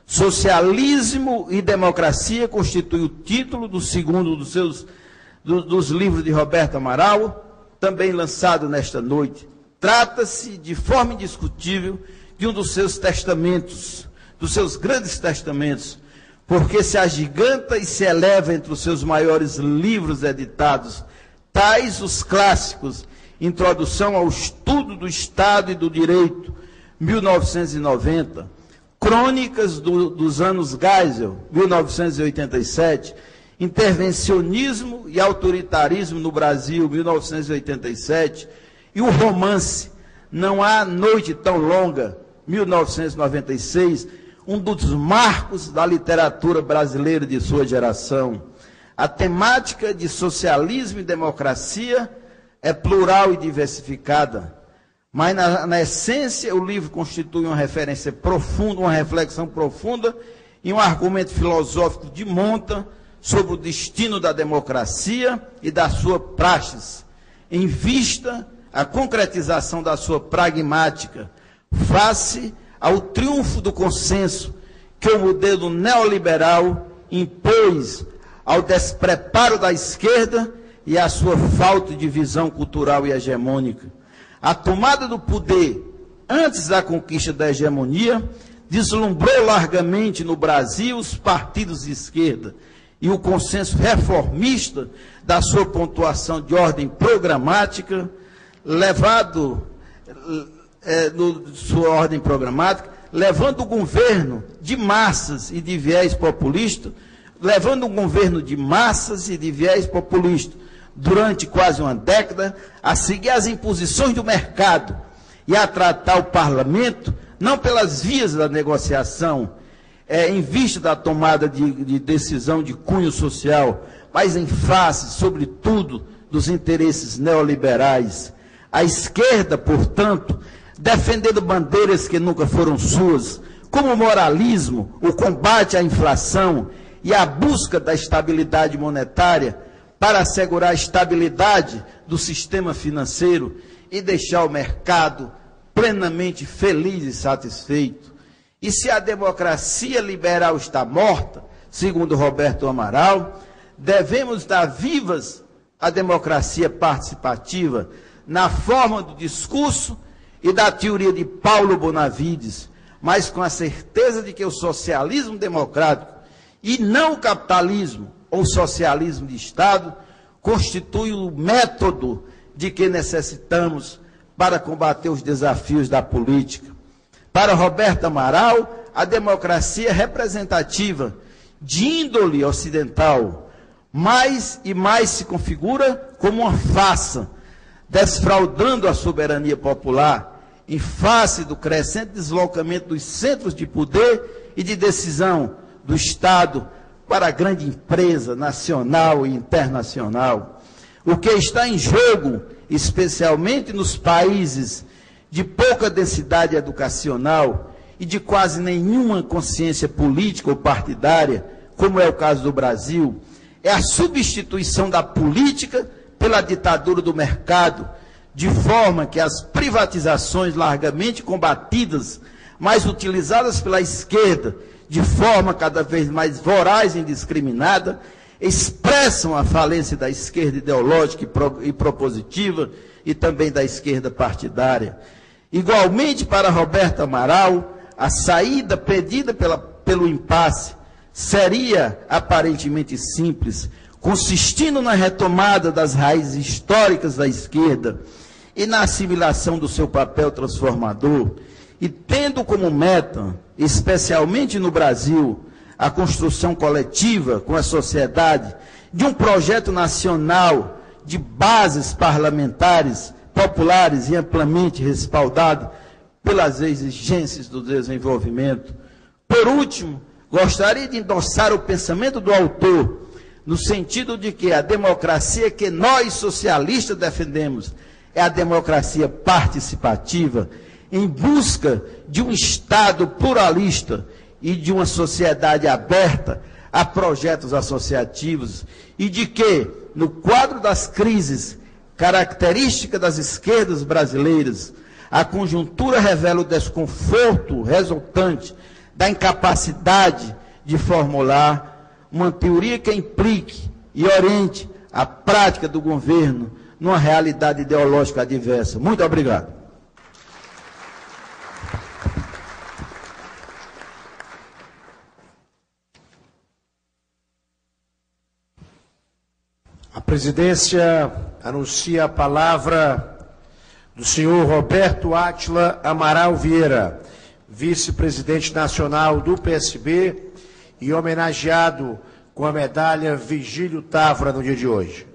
Socialismo e democracia constitui o título do segundo dos livros de Roberto Amaral, também lançado nesta noite. Trata-se, de forma indiscutível, de um dos seus testamentos, dos seus grandes testamentos, porque se agiganta e se eleva entre os seus maiores livros editados, tais os clássicos, Introdução ao Estudo do Estado e do Direito, 1990, Crônicas dos anos Geisel, 1987, Intervencionismo e Autoritarismo no Brasil, 1987, e o romance Não Há Noite Tão Longa, 1996, um dos marcos da literatura brasileira de sua geração. A temática de socialismo e democracia é plural e diversificada, mas na essência o livro constitui uma referência profunda, uma reflexão profunda e um argumento filosófico de monta sobre o destino da democracia e da sua praxis, em vista à concretização da sua pragmática, face ao triunfo do consenso que o modelo neoliberal impôs ao despreparo da esquerda e à sua falta de visão cultural e hegemônica. A tomada do poder antes da conquista da hegemonia deslumbrou largamente no Brasil os partidos de esquerda e o consenso reformista da sua pontuação de ordem programática, levando o governo de massas e de viés populista, durante quase uma década, a seguir as imposições do mercado e a tratar o parlamento não pelas vias da negociação, em vista da tomada de decisão de cunho social, mas em face, sobretudo, dos interesses neoliberais. A esquerda, portanto, defendendo bandeiras que nunca foram suas, como o moralismo, o combate à inflação e a busca da estabilidade monetária, para assegurar a estabilidade do sistema financeiro e deixar o mercado plenamente feliz e satisfeito. E se a democracia liberal está morta, segundo Roberto Amaral, devemos dar vivas à democracia participativa na forma do discurso e da teoria de Paulo Bonavides, mas com a certeza de que o socialismo democrático e não o capitalismo ou socialismo de Estado constitui o método de que necessitamos para combater os desafios da política. Para Roberto Amaral, a democracia representativa de índole ocidental mais e mais se configura como uma farsa, desfraudando a soberania popular em face do crescente deslocamento dos centros de poder e de decisão do Estado para a grande empresa nacional e internacional. O que está em jogo, especialmente nos países de pouca densidade educacional e de quase nenhuma consciência política ou partidária, como é o caso do Brasil, é a substituição da política pela ditadura do mercado, de forma que as privatizações largamente combatidas, mas utilizadas pela esquerda, de forma cada vez mais voraz e indiscriminada, expressam a falência da esquerda ideológica e propositiva e também da esquerda partidária. Igualmente, para Roberto Amaral, a saída pedida pelo impasse seria aparentemente simples, consistindo na retomada das raízes históricas da esquerda e na assimilação do seu papel transformador, e tendo como meta, especialmente no Brasil, a construção coletiva com a sociedade de um projeto nacional de bases parlamentares, populares e amplamente respaldado pelas exigências do desenvolvimento. Por último, gostaria de endossar o pensamento do autor, no sentido de que a democracia que nós socialistas defendemos é a democracia participativa, em busca de um Estado pluralista e de uma sociedade aberta a projetos associativos, e de que, no quadro das crises características das esquerdas brasileiras, a conjuntura revela o desconforto resultante da incapacidade de formular uma teoria que implique e oriente a prática do governo numa realidade ideológica adversa. Muito obrigado. A presidência anuncia a palavra do senhor Roberto Átila Amaral Vieira, vice-presidente nacional do PSB e homenageado com a medalha Virgílio Távora no dia de hoje.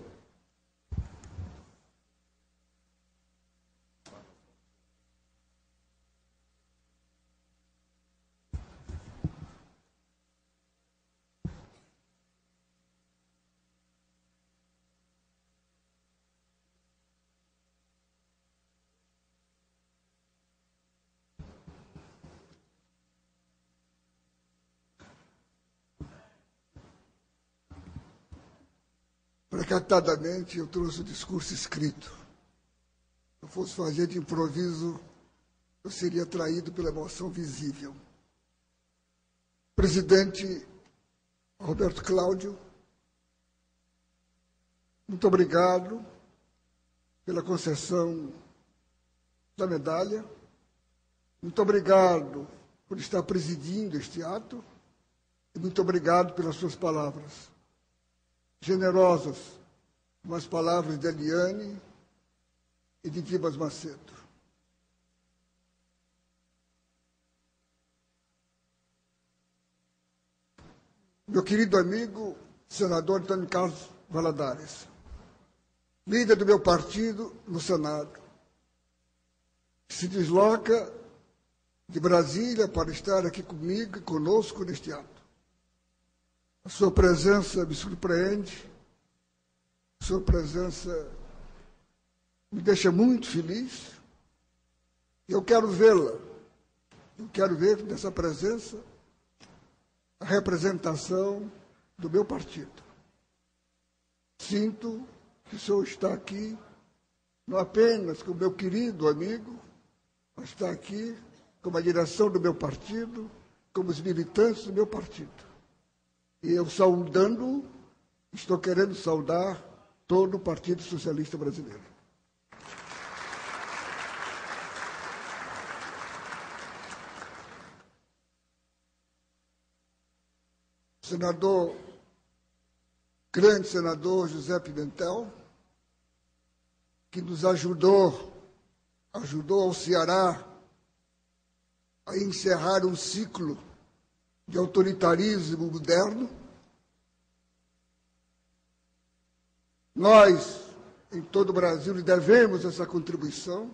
Precatadamente, eu trouxe o discurso escrito. Se eu fosse fazer de improviso, eu seria traído pela emoção visível. Presidente Roberto Cláudio, muito obrigado pela concessão da medalha. Muito obrigado por estar presidindo este ato. E muito obrigado pelas suas palavras generosas, com as palavras de Eliane e de Dimas Macedo. Meu querido amigo, senador Antônio Carlos Valadares, líder do meu partido no Senado, que se desloca de Brasília para estar aqui comigo e conosco neste ato. A sua presença me surpreende, a sua presença me deixa muito feliz. Eu quero vê-la, eu quero ver nessa presença a representação do meu partido. sinto que o senhor está aqui, não apenas como meu querido amigo, mas está aqui como a direção do meu partido, como os militantes do meu partido. E eu saudando, estou querendo saudar todo o Partido Socialista Brasileiro. Grande senador José Pimentel, que nos ajudou ao Ceará a encerrar um ciclo de autoritarismo moderno. Nós, em todo o Brasil, lhe devemos essa contribuição.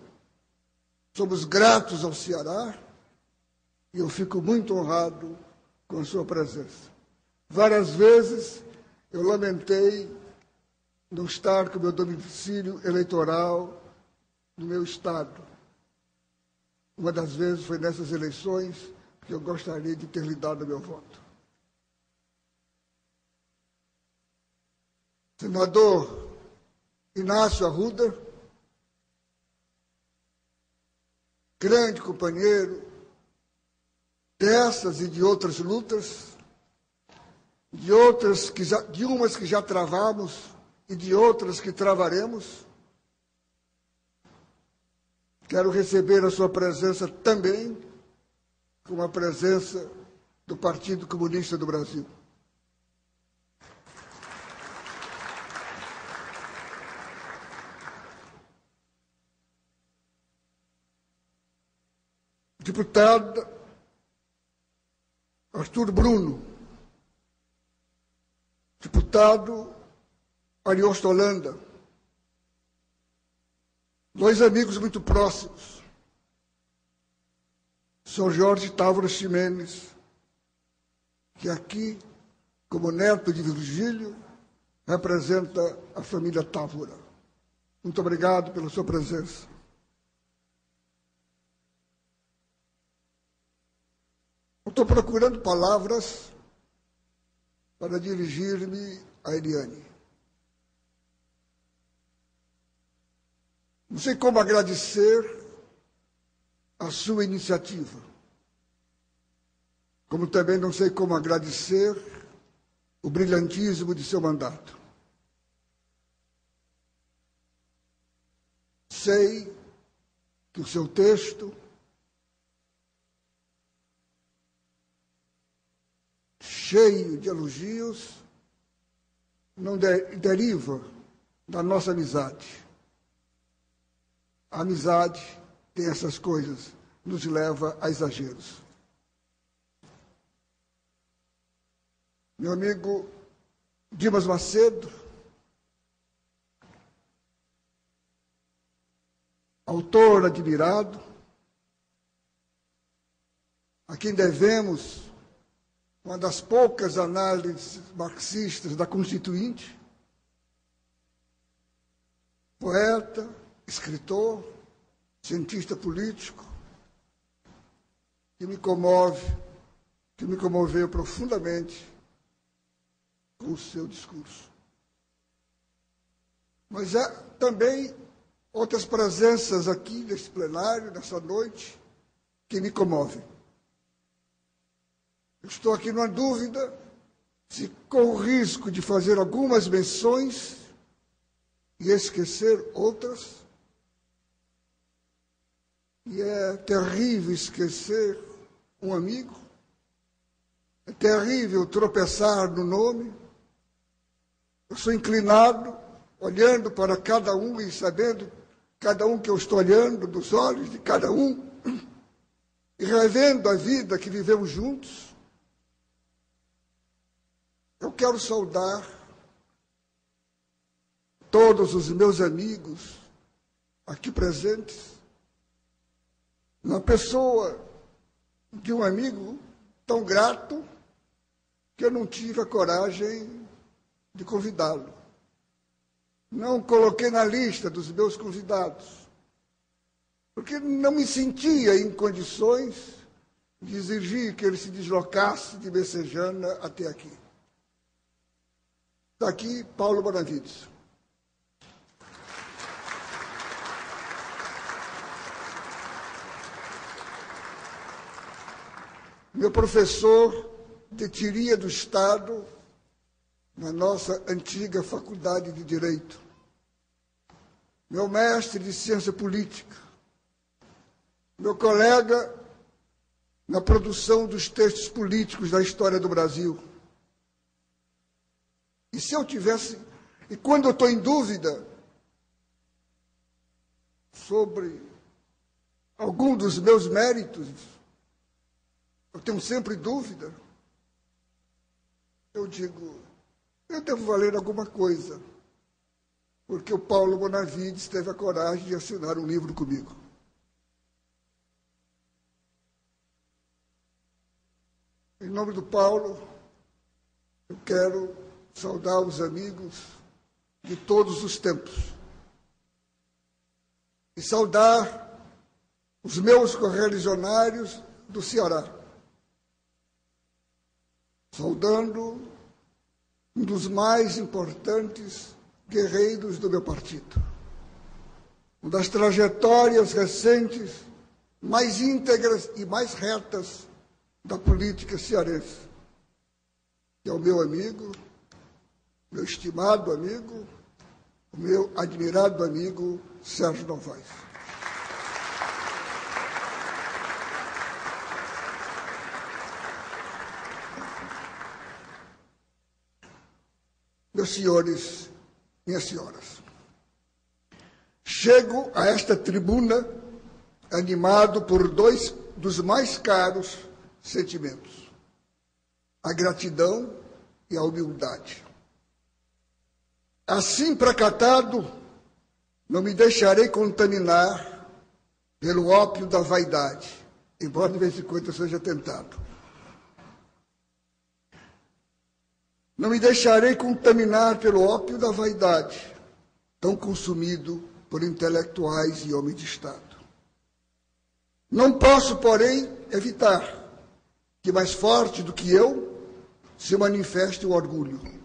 Somos gratos ao Ceará e eu fico muito honrado com a sua presença. Várias vezes eu lamentei não estar com o meu domicílio eleitoral no meu estado. Uma das vezes foi nessas eleições que eu gostaria de ter lhe dado meu voto. Senador Inácio Arruda, grande companheiro dessas e de outras lutas, de umas que já travamos e de outras que travaremos. Quero receber a sua presença também com a presença do Partido Comunista do Brasil. Deputado Arthur Bruno, deputado Ariosto Holanda, dois amigos muito próximos, São Jorge Távora Ximenes, que aqui, como neto de Virgílio, representa a família Távora. Muito obrigado pela sua presença. Eu estou procurando palavras para dirigir-me a Eliane. Não sei como agradecer a sua iniciativa, como também não sei como agradecer o brilhantismo de seu mandato. Sei que o seu texto, cheio de elogios, não deriva da nossa amizade. A amizade tem essas coisas, nos leva a exageros. Meu amigo Dimas Macedo, autor admirado, a quem devemos uma das poucas análises marxistas da Constituinte, poeta, escritor, cientista político, que me comoveu profundamente com o seu discurso. Mas há também outras presenças aqui nesse plenário, nessa noite, que me comovem. Eu estou aqui numa dúvida se com o risco de fazer algumas menções e esquecer outras. E é terrível esquecer um amigo, é terrível tropeçar no nome. Eu sou inclinado, olhando para cada um e sabendo cada um que eu estou olhando, dos olhos de cada um, e revendo a vida que vivemos juntos. Eu quero saudar todos os meus amigos aqui presentes, na pessoa de um amigo tão grato que eu não tive a coragem de convidá-lo. Não coloquei na lista dos meus convidados, porque não me sentia em condições de exigir que ele se deslocasse de Messejana até aqui. Está aqui Paulo Bonavides. Meu professor de teoria do Estado na nossa antiga Faculdade de Direito. Meu mestre de ciência política. Meu colega na produção dos textos políticos da história do Brasil. E se eu tivesse, e quando eu estou em dúvida sobre algum dos meus méritos, eu tenho sempre dúvida, eu digo, eu devo valer alguma coisa, porque o Paulo Bonavides teve a coragem de assinar um livro comigo. Em nome do Paulo, eu quero saudar os amigos de todos os tempos e saudar os meus correligionários do Ceará, saudando um dos mais importantes guerreiros do meu partido, uma das trajetórias recentes mais íntegras e mais retas da política cearense, que é o meu amigo, meu estimado amigo, o meu admirado amigo Sérgio Novaes. Meus senhores, minhas senhoras, chego a esta tribuna animado por dois dos mais caros sentimentos: a gratidão e a humildade. Assim pracatado, não me deixarei contaminar pelo ópio da vaidade, embora de vez em quando eu seja tentado. Não me deixarei contaminar pelo ópio da vaidade, tão consumido por intelectuais e homens de Estado. Não posso, porém, evitar que mais forte do que eu se manifeste o orgulho.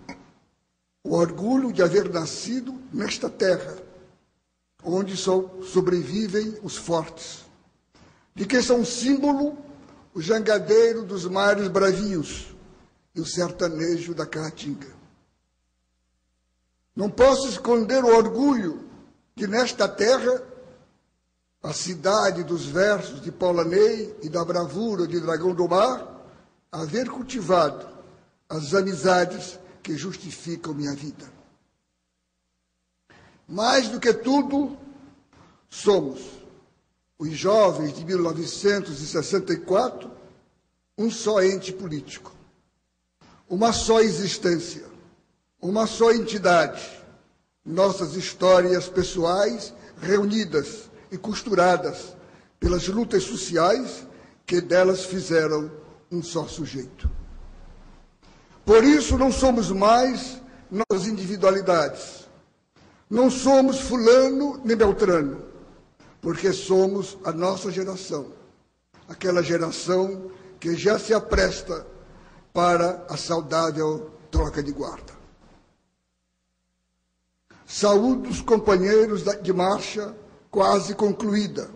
O orgulho de haver nascido nesta terra, onde só sobrevivem os fortes, de que são símbolo o jangadeiro dos mares bravios e o sertanejo da caatinga. Não posso esconder o orgulho que nesta terra, a cidade dos versos de Paulanei e da bravura de Dragão do Mar, haver cultivado as amizades que justificam minha vida. Mais do que tudo, somos, os jovens de 1964, um só ente político, uma só existência, uma só entidade, nossas histórias pessoais reunidas e costuradas pelas lutas sociais que delas fizeram um só sujeito. Por isso não somos mais nossas individualidades, não somos fulano nem beltrano, porque somos a nossa geração, aquela geração que já se apresta para a saudável troca de guarda. Saúdo os companheiros de marcha quase concluída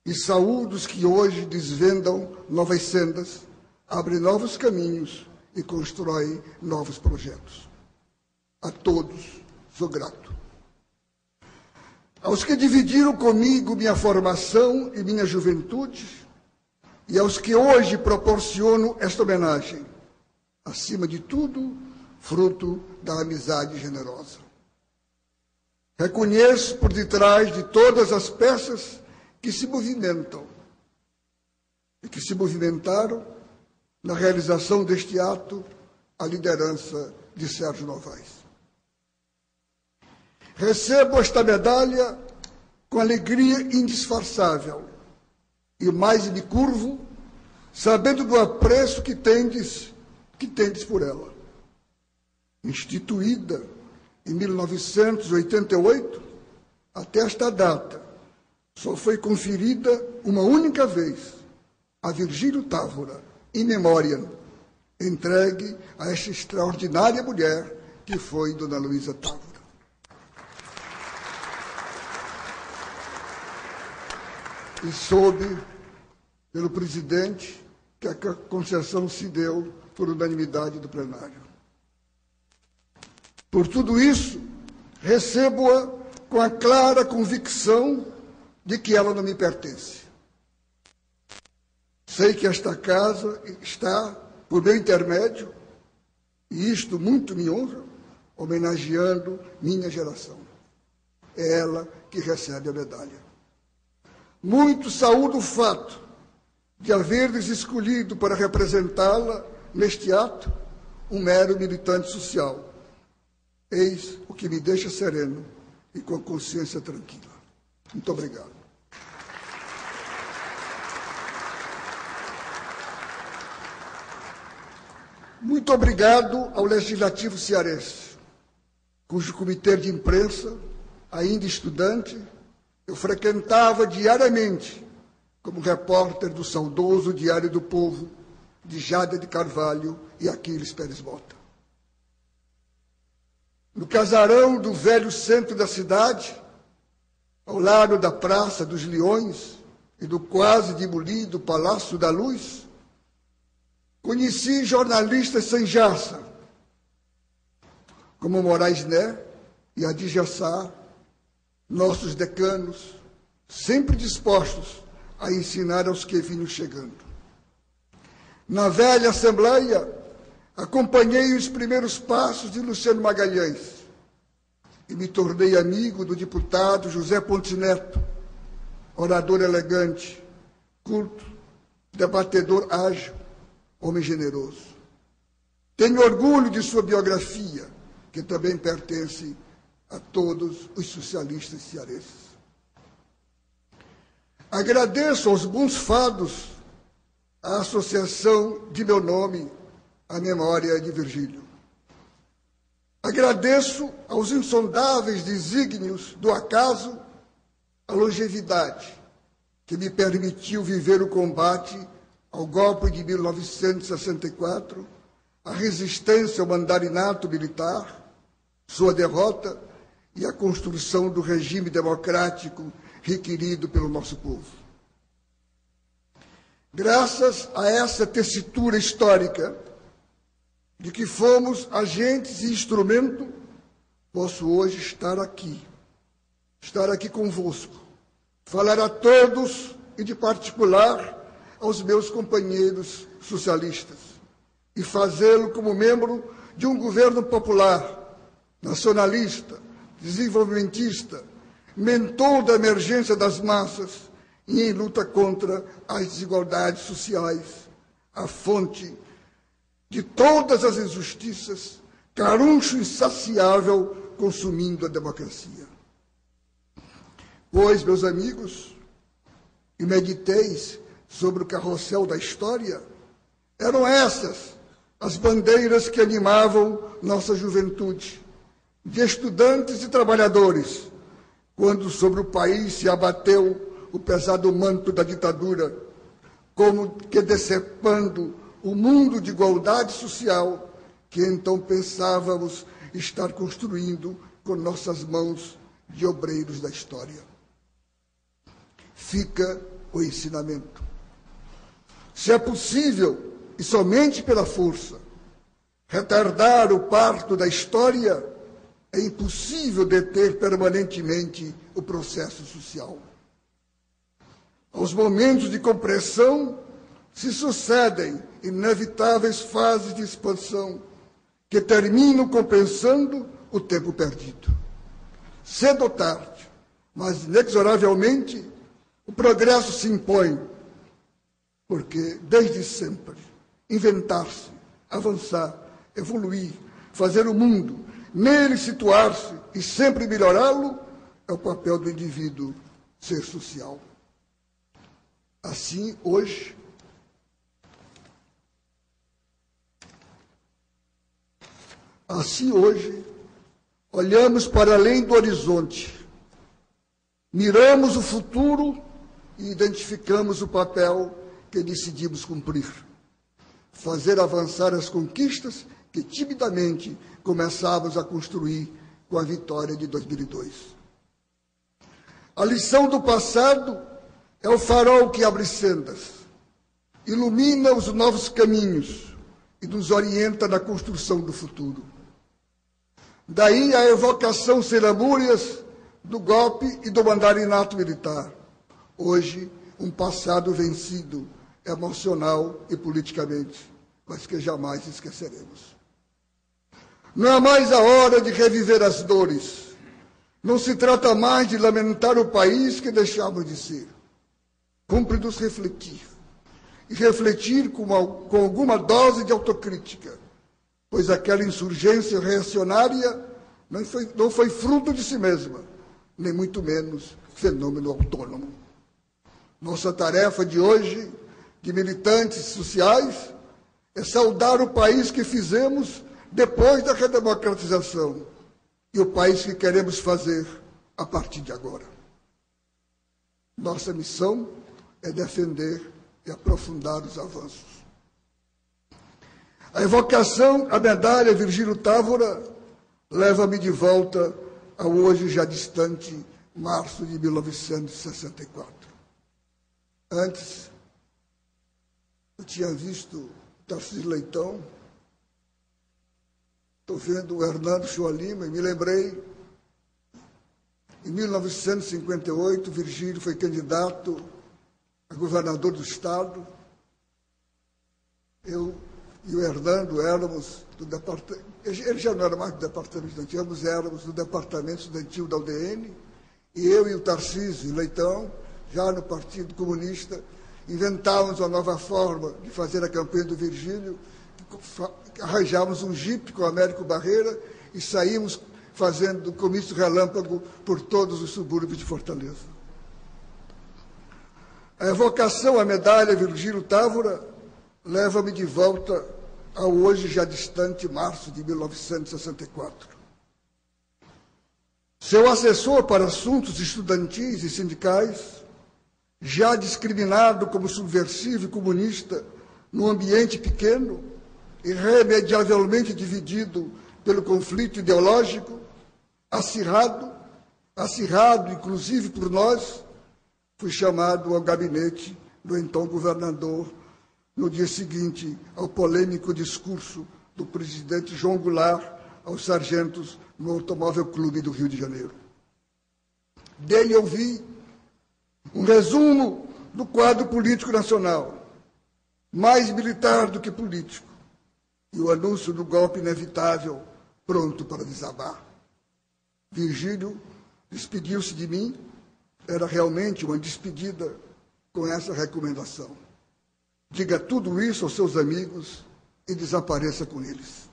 e saúdo os que hoje desvendam novas sendas, abrem novos caminhos e constroem novos projetos. A todos sou grato. Aos que dividiram comigo minha formação e minha juventude, e aos que hoje proporciono esta homenagem, acima de tudo, fruto da amizade generosa. Reconheço por detrás de todas as peças que se movimentam e que se movimentaram na realização deste ato a liderança de Sérgio Novaes. Recebo esta medalha com alegria indisfarçável e mais me curvo, sabendo do apreço que tendes por ela. Instituída em 1988, até esta data, só foi conferida uma única vez a Virgílio Távora, in memoriam, entregue a esta extraordinária mulher que foi Dona Luísa Távora. E soube, pelo presidente, que a concessão se deu por unanimidade do plenário. Por tudo isso, recebo-a com a clara convicção de que ela não me pertence. Sei que esta casa está, por meu intermédio, e isto muito me honra, homenageando minha geração. É ela que recebe a medalha. Muito saúdo o fato de haveres escolhido para representá-la neste ato um mero militante social. Eis o que me deixa sereno e com a consciência tranquila. Muito obrigado. Muito obrigado ao Legislativo cearense, cujo comitê de imprensa, ainda estudante, eu frequentava diariamente como repórter do saudoso Diário do Povo, de Jada de Carvalho e Aquiles Pérez Mota. No casarão do velho centro da cidade, ao lado da Praça dos Leões e do quase demolido Palácio da Luz, conheci jornalistas sem jaça, como Moraes Né e Adi Jassá, nossos decanos, sempre dispostos a ensinar aos que vinham chegando. Na velha Assembleia, acompanhei os primeiros passos de Luciano Magalhães e me tornei amigo do deputado José Ponte Neto, orador elegante, culto, debatedor ágil, homem generoso. Tenho orgulho de sua biografia, que também pertence a todos os socialistas cearenses. Agradeço aos bons fados a associação de meu nome à memória de Virgílio. Agradeço aos insondáveis desígnios do acaso a longevidade que me permitiu viver o combate ao golpe de 1964, a resistência ao mandarinato militar, sua derrota e a construção do regime democrático requerido pelo nosso povo. Graças a essa tessitura histórica de que fomos agentes e instrumento, posso hoje estar aqui convosco, falar a todos e, de particular, aos meus companheiros socialistas, e fazê-lo como membro de um governo popular, nacionalista, desenvolvimentista, mentor da emergência das massas e em luta contra as desigualdades sociais, a fonte de todas as injustiças, caruncho insaciável consumindo a democracia. Pois, meus amigos, e mediteis sobre o carrossel da história, eram essas as bandeiras que animavam nossa juventude, de estudantes e trabalhadores, quando sobre o país se abateu o pesado manto da ditadura, como que decepando o mundo de igualdade social que então pensávamos estar construindo com nossas mãos de obreiros da história. Fica o ensinamento. Se é possível, e somente pela força, retardar o parto da história, é impossível deter permanentemente o processo social. Aos momentos de compressão se sucedem inevitáveis fases de expansão que terminam compensando o tempo perdido. Cedo ou tarde, mas inexoravelmente, o progresso se impõe, porque desde sempre inventar-se, avançar, evoluir, fazer o mundo, nele situar-se e sempre melhorá-lo, é o papel do indivíduo ser social. Assim, hoje, olhamos para além do horizonte, miramos o futuro e identificamos o papel que decidimos cumprir. Fazer avançar as conquistas que timidamente começávamos a construir com a vitória de 2002. A lição do passado é o farol que abre sendas, ilumina os novos caminhos e nos orienta na construção do futuro. Daí a evocação sem lamúrias do golpe e do mandarinato militar. Hoje, um passado vencido, emocional e politicamente, mas que jamais esqueceremos. Não é mais a hora de reviver as dores. Não se trata mais de lamentar o país que deixamos de ser. Cumpre-nos refletir. E refletir com alguma dose de autocrítica, pois aquela insurgência reacionária não foi fruto de si mesma, nem muito menos fenômeno autônomo. Nossa tarefa de hoje, de militantes sociais, é saudar o país que fizemos depois da redemocratização e o país que queremos fazer a partir de agora. Nossa missão é defender e aprofundar os avanços. A evocação à medalha Virgílio Távora leva-me de volta ao hoje já distante março de 1964. Antes, eu tinha visto Tarcísio Leitão, estou vendo o Hernando Shoa Lima e me lembrei, em 1958, Virgílio foi candidato a governador do Estado. Eu e o Hernando éramos do departamento, ele já não era mais do departamento estudantil, éramos do departamento estudantil da UDN, e eu e o Tarcísio Leitão, já no Partido Comunista, inventávamos uma nova forma de fazer a campanha do Virgílio, arranjávamos um jipe com o Américo Barreira e saímos fazendo comício relâmpago por todos os subúrbios de Fortaleza. A evocação à medalha Virgílio Távora leva-me de volta ao hoje já distante março de 1964. Seu assessor para assuntos estudantis e sindicais, já discriminado como subversivo e comunista num ambiente pequeno, irremediavelmente dividido pelo conflito ideológico, acirrado inclusive por nós, fui chamado ao gabinete do então governador no dia seguinte ao polêmico discurso do presidente João Goulart aos sargentos no Automóvel Clube do Rio de Janeiro. Dele ouvi um resumo do quadro político nacional, mais militar do que político, e o anúncio do golpe inevitável, pronto para desabar. Virgílio despediu-se de mim, era realmente uma despedida com essa recomendação. Diga tudo isso aos seus amigos e desapareça com eles.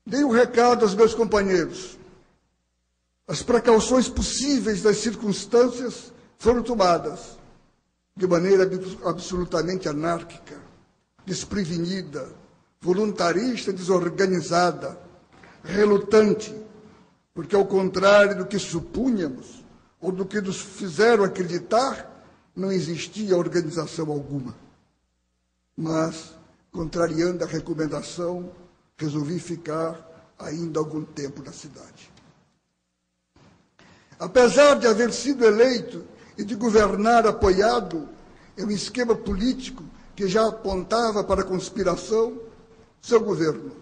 Dei um recado aos meus companheiros. As precauções possíveis das circunstâncias foram tomadas de maneira absolutamente anárquica, desprevenida, voluntarista, desorganizada, relutante, porque, ao contrário do que supunhamos ou do que nos fizeram acreditar, não existia organização alguma. Mas, contrariando a recomendação, resolvi ficar ainda algum tempo na cidade. Apesar de haver sido eleito e de governar apoiado em um esquema político que já apontava para a conspiração, seu governo,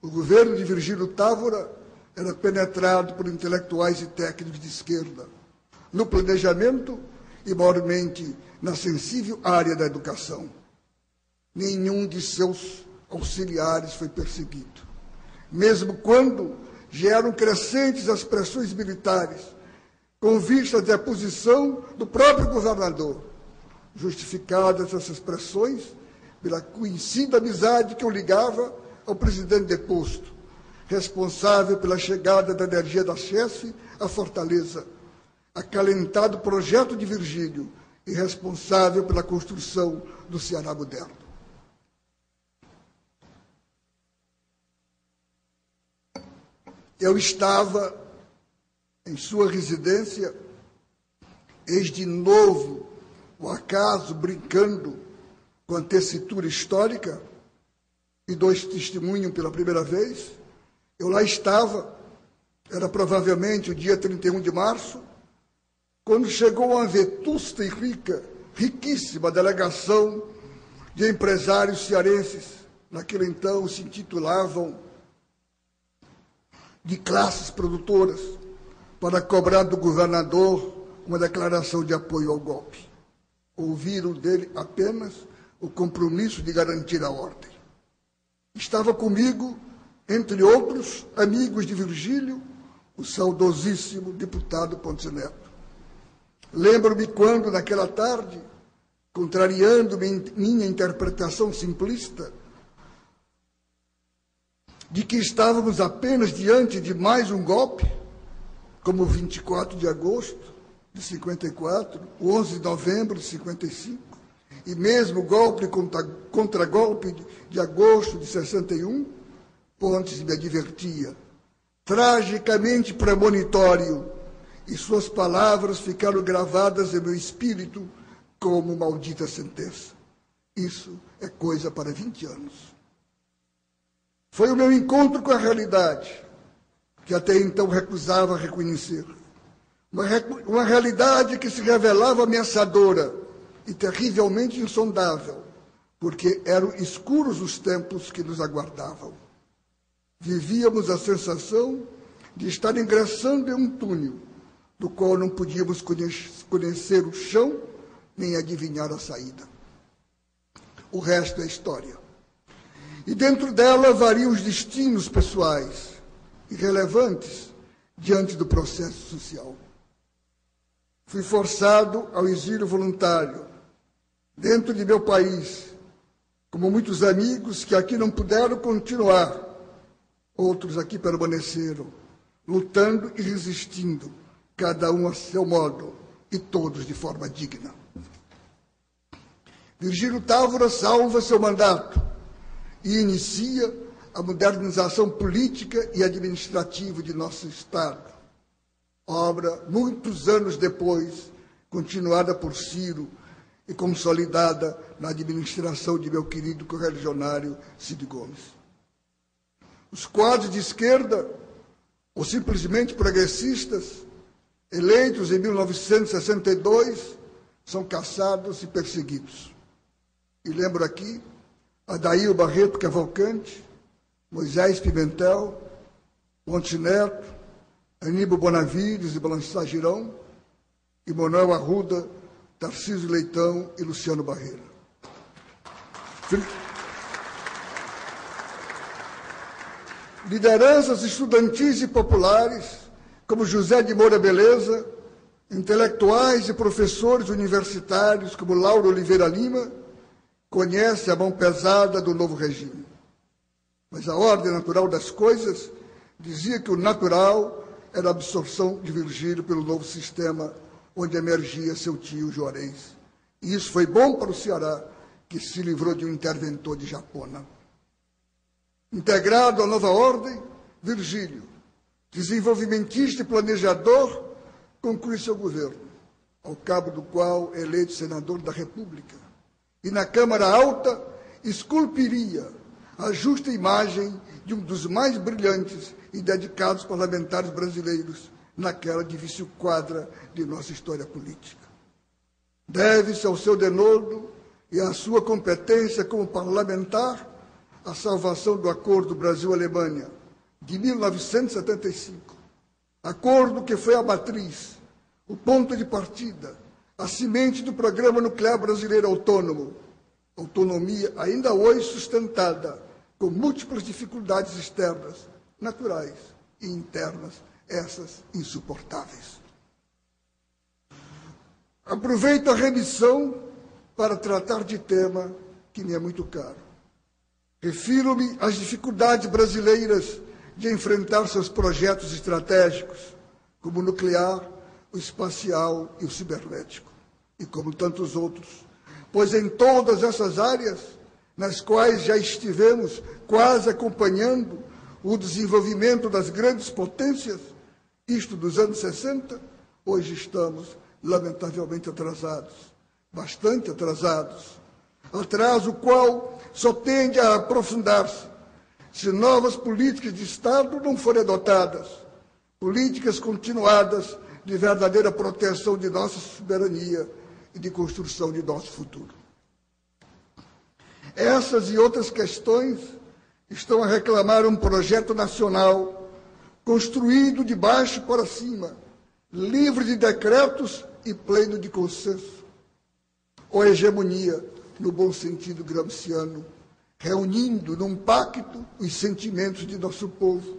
o governo de Virgílio Távora, era penetrado por intelectuais e técnicos de esquerda, no planejamento e, maiormente, na sensível área da educação. Nenhum de seus auxiliares foi perseguido, mesmo quando já eram crescentes as pressões militares, com vista à deposição do próprio governador, justificadas essas pressões pela conhecida amizade que o ligava ao presidente deposto, responsável pela chegada da energia da Chesf à Fortaleza, acalentado projeto de Virgílio e responsável pela construção do Ceará moderno. Eu estava em sua residência, eis de novo o acaso brincando com a tessitura histórica, e dois testemunham pela primeira vez. Eu lá estava, era provavelmente o dia 31 de março, quando chegou uma vetusta e riquíssima delegação de empresários cearenses, naquele então se intitulavam de classes produtoras, para cobrar do governador uma declaração de apoio ao golpe. Ouviram dele apenas o compromisso de garantir a ordem. Estava comigo, entre outros, amigos de Virgílio, o saudosíssimo deputado Pontes Neto. Lembro-me quando, naquela tarde, contrariando minha interpretação simplista, de que estávamos apenas diante de mais um golpe, como o 24 de agosto de 54, o 11 de novembro de 55, e mesmo o golpe contra golpe de agosto de 61, Pontes me advertia, tragicamente premonitório, e suas palavras ficaram gravadas em meu espírito como maldita sentença. Isso é coisa para 20 anos. Foi o meu encontro com a realidade, que até então recusava reconhecer. Uma realidade que se revelava ameaçadora e terrivelmente insondável, porque eram escuros os tempos que nos aguardavam. Vivíamos a sensação de estar ingressando em um túnel, do qual não podíamos conhecer o chão nem adivinhar a saída. O resto é história. E dentro dela variam os destinos pessoais, irrelevantes diante do processo social. Fui forçado ao exílio voluntário, dentro de meu país, como muitos amigos que aqui não puderam continuar, outros aqui permaneceram, lutando e resistindo, cada um a seu modo, e todos de forma digna. Virgílio Távora salva seu mandato e inicia a modernização política e administrativa de nosso Estado. Obra, muitos anos depois, continuada por Ciro e consolidada na administração de meu querido correligionário Cid Gomes. Os quadros de esquerda, ou simplesmente progressistas, eleitos em 1962, são caçados e perseguidos. E lembro aqui Adair Barreto Cavalcante, Moisés Pimentel, Pontes Neto, Aníbal Bonavides e Balançar Girão, e Manuel Arruda, Tarcísio Leitão e Luciano Barreira. Lideranças estudantis e populares, como José de Moura Beleza, intelectuais e professores universitários, como Lauro Oliveira Lima, conhecem a mão pesada do novo regime. Mas a ordem natural das coisas dizia que o natural era a absorção de Virgílio pelo novo sistema onde emergia seu tio Juarez. E isso foi bom para o Ceará, que se livrou de um interventor de Japona. Integrado à nova ordem, Virgílio, desenvolvimentista e planejador, conclui seu governo, ao cabo do qual é eleito senador da República. E na Câmara Alta esculpiria a justa imagem de um dos mais brilhantes e dedicados parlamentares brasileiros naquela difícil quadra de nossa história política. Deve-se ao seu denodo e à sua competência como parlamentar a salvação do Acordo Brasil-Alemanha de 1975, acordo que foi a matriz, o ponto de partida, a semente do Programa Nuclear Brasileiro Autônomo, autonomia ainda hoje sustentada com múltiplas dificuldades externas, naturais e internas, essas insuportáveis. Aproveito a remissão para tratar de tema que me é muito caro. Refiro-me às dificuldades brasileiras de enfrentar seus projetos estratégicos, como o nuclear, o espacial e o cibernético, e como tantos outros, pois em todas essas áreas, nas quais já estivemos quase acompanhando o desenvolvimento das grandes potências, isto dos anos 60, hoje estamos lamentavelmente atrasados, bastante atrasados. atraso o qual só tende a aprofundar-se se novas políticas de Estado não forem adotadas, políticas continuadas de verdadeira proteção de nossa soberania e de construção de nosso futuro. Essas e outras questões estão a reclamar um projeto nacional construído de baixo para cima, livre de decretos e pleno de consenso, ou hegemonia, no bom sentido gramsciano, reunindo num pacto os sentimentos de nosso povo,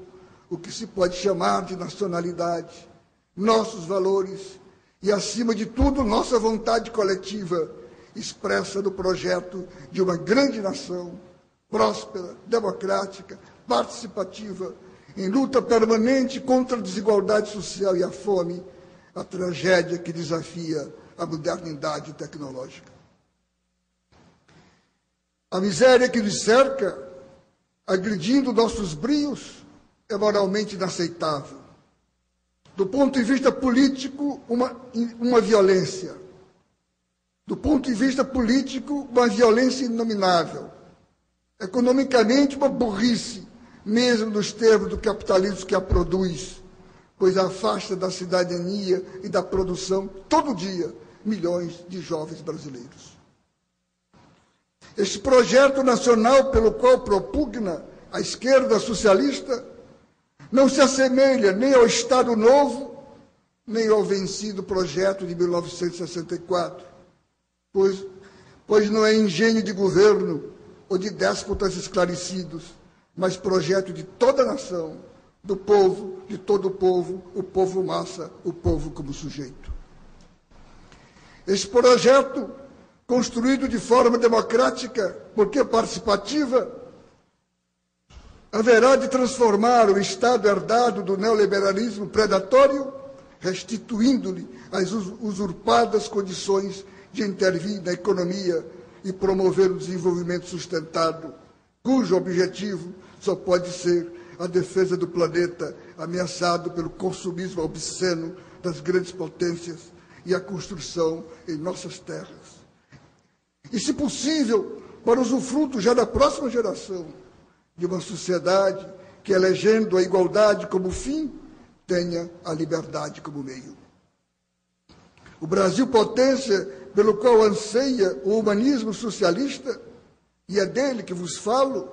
o que se pode chamar de nacionalidade, nossos valores e, acima de tudo, nossa vontade coletiva, expressa no projeto de uma grande nação, próspera, democrática, participativa, em luta permanente contra a desigualdade social e a fome, a tragédia que desafia a modernidade tecnológica. A miséria que nos cerca, agredindo nossos brios, é moralmente inaceitável. Do ponto de vista político, uma violência. Do ponto de vista político, uma violência inominável. Economicamente, uma burrice, mesmo nos termos do capitalismo que a produz, pois afasta da cidadania e da produção, todo dia, milhões de jovens brasileiros. Este projeto nacional pelo qual propugna a esquerda socialista não se assemelha nem ao Estado Novo, nem ao vencido projeto de 1964, pois não é engenho de governo ou de déspotas esclarecidos, mas projeto de toda a nação, do povo, de todo o povo massa, o povo como sujeito. Este projeto, construído de forma democrática, porque participativa, haverá de transformar o Estado herdado do neoliberalismo predatório, restituindo-lhe as usurpadas condições de intervir na economia e promover o desenvolvimento sustentado, cujo objetivo só pode ser a defesa do planeta ameaçado pelo consumismo obsceno das grandes potências e a construção em nossas terras. E, se possível, para usufruto já da próxima geração de uma sociedade que, elegendo a igualdade como fim, tenha a liberdade como meio. O Brasil, potência pelo qual anseia o humanismo socialista, e é dele que vos falo,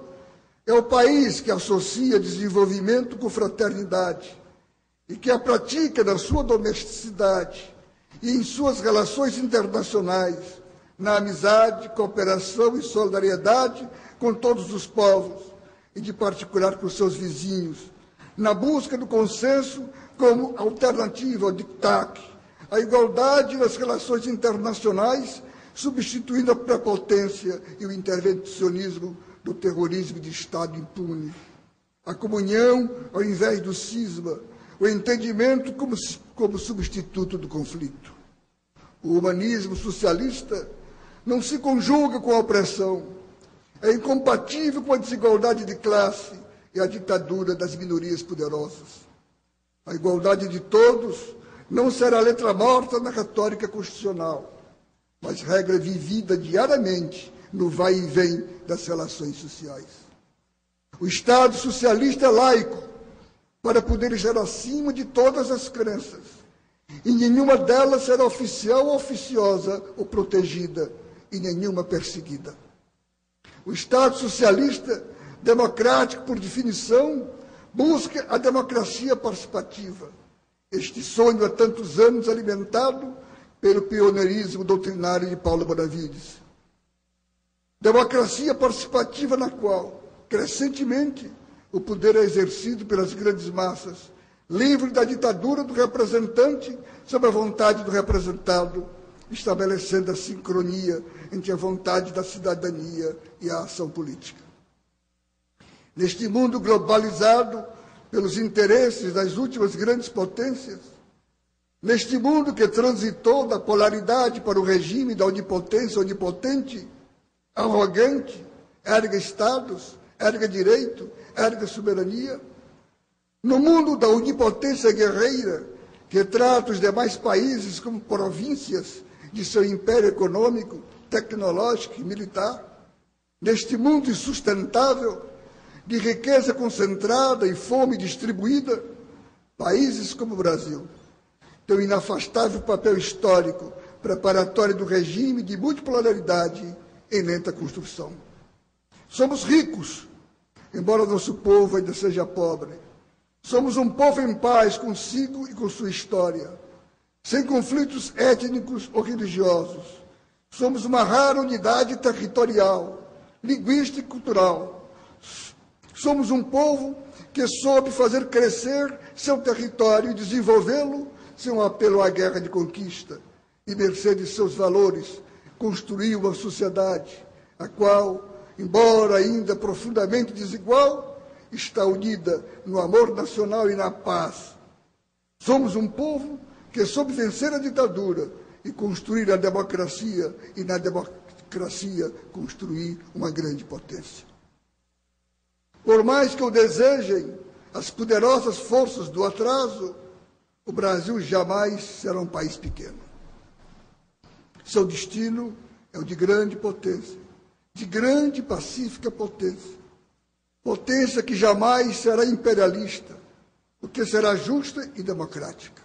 é o país que associa desenvolvimento com fraternidade e que a pratica na sua domesticidade e em suas relações internacionais, na amizade, cooperação e solidariedade com todos os povos, e de particular com seus vizinhos, na busca do consenso como alternativa ao dictat, a igualdade nas relações internacionais, substituindo a prepotência e o intervencionismo do terrorismo de Estado impune, a comunhão ao invés do cisma, o entendimento como substituto do conflito. O humanismo socialista não se conjuga com a opressão, é incompatível com a desigualdade de classe e a ditadura das minorias poderosas. A igualdade de todos não será letra morta na retórica constitucional, mas regra vivida diariamente no vai e vem das relações sociais. O Estado socialista é laico, para poder estar acima de todas as crenças, e nenhuma delas será oficial ou oficiosa ou protegida, e nenhuma perseguida. O Estado socialista, democrático por definição, busca a democracia participativa. Este sonho há tantos anos alimentado pelo pioneirismo doutrinário de Paulo Bonavides. Democracia participativa na qual, crescentemente, o poder é exercido pelas grandes massas, livre da ditadura do representante sob a vontade do representado, estabelecendo a sincronia entre a vontade da cidadania e a ação política. Neste mundo globalizado pelos interesses das últimas grandes potências, neste mundo que transitou da polaridade para o regime da onipotência onipotente, arrogante, erga estados, erga direito, erga soberania, no mundo da onipotência guerreira, que trata os demais países como províncias de seu império econômico, tecnológica e militar, neste mundo insustentável, de riqueza concentrada e fome distribuída, países como o Brasil têm um inafastável papel histórico preparatório do regime de multipolaridade em lenta construção. Somos ricos, embora nosso povo ainda seja pobre. Somos um povo em paz consigo e com sua história, sem conflitos étnicos ou religiosos. Somos uma rara unidade territorial, linguística e cultural. Somos um povo que soube fazer crescer seu território e desenvolvê-lo sem um apelo à guerra de conquista, e, mercê de seus valores, construiu uma sociedade a qual, embora ainda profundamente desigual, está unida no amor nacional e na paz. Somos um povo que soube vencer a ditadura e construir a democracia, e na democracia construir uma grande potência. Por mais que o desejem as poderosas forças do atraso, o Brasil jamais será um país pequeno. Seu destino é o de grande potência, de grande e pacífica potência. Potência que jamais será imperialista, porque será justa e democrática.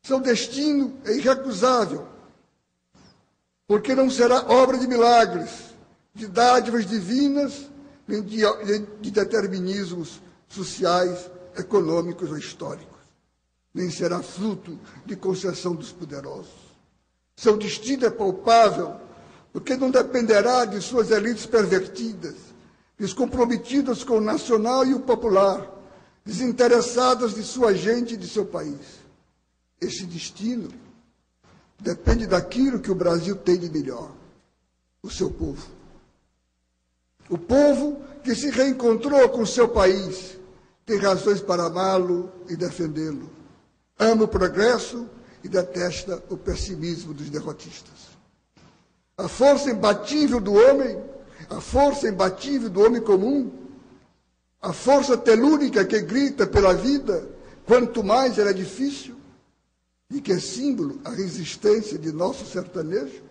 Seu destino é irrecusável, porque não será obra de milagres, de dádivas divinas, nem de determinismos sociais, econômicos ou históricos. Nem será fruto de concessão dos poderosos. Seu destino é palpável, porque não dependerá de suas elites pervertidas, descomprometidas com o nacional e o popular, desinteressadas de sua gente e de seu país. Esse destino depende daquilo que o Brasil tem de melhor, o seu povo. O povo que se reencontrou com seu país tem razões para amá-lo e defendê-lo. Ama o progresso e detesta o pessimismo dos derrotistas. A força imbatível do homem, a força imbatível do homem comum, a força telúrica que grita pela vida, quanto mais ela é difícil, e que é símbolo a resistência de nosso sertanejo,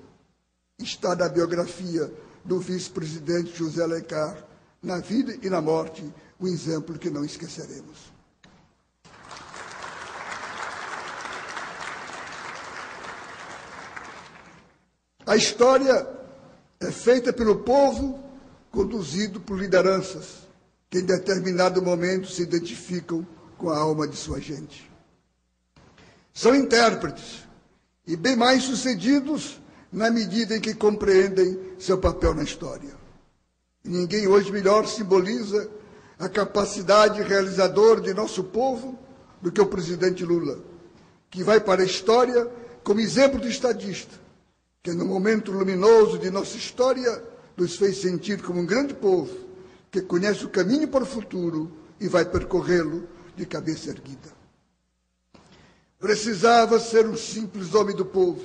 está na biografia do vice-presidente José Alencar, Na Vida e na Morte, um exemplo que não esqueceremos. A história é feita pelo povo, conduzido por lideranças, que em determinado momento se identificam com a alma de sua gente. São intérpretes e bem mais sucedidos na medida em que compreendem seu papel na história. E ninguém hoje melhor simboliza a capacidade realizadora de nosso povo do que o presidente Lula, que vai para a história como exemplo de estadista, que no momento luminoso de nossa história nos fez sentir como um grande povo que conhece o caminho para o futuro e vai percorrê-lo de cabeça erguida. Precisava ser um simples homem do povo,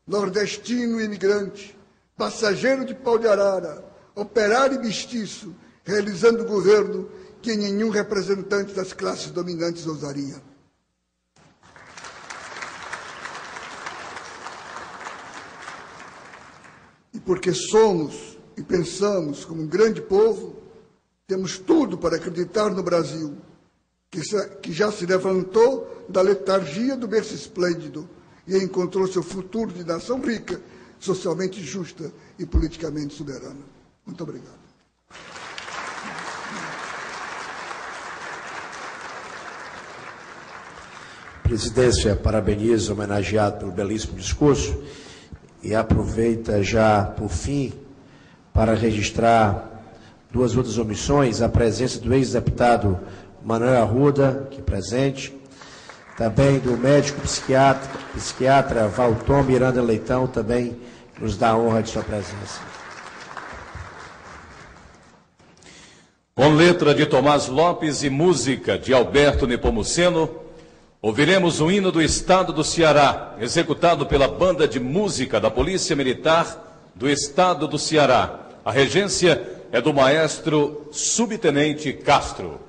nordestino e imigrante, passageiro de pau de arara, operário e mestiço, realizando o governo que nenhum representante das classes dominantes ousaria. E porque somos e pensamos como um grande povo, temos tudo para acreditar no Brasil, que já se levantou da letargia do berço esplêndido e encontrou seu futuro de nação rica, socialmente justa e politicamente soberana. Muito obrigado. A presidência parabeniza o homenageado pelo belíssimo discurso e aproveita já, por fim, para registrar duas outras omissões, a presença do ex-deputado Manuel Arruda, aqui presente, também do médico psiquiatra Valton Miranda Leitão, também nos dá a honra de sua presença. Com letra de Tomás Lopes e música de Alberto Nepomuceno, ouviremos o hino do Estado do Ceará, executado pela Banda de Música da Polícia Militar do Estado do Ceará. A regência é do maestro Subtenente Castro.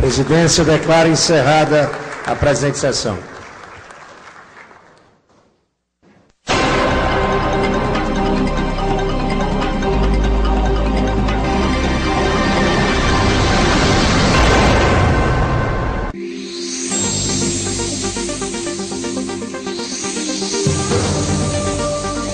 A presidência declara encerrada a presente sessão.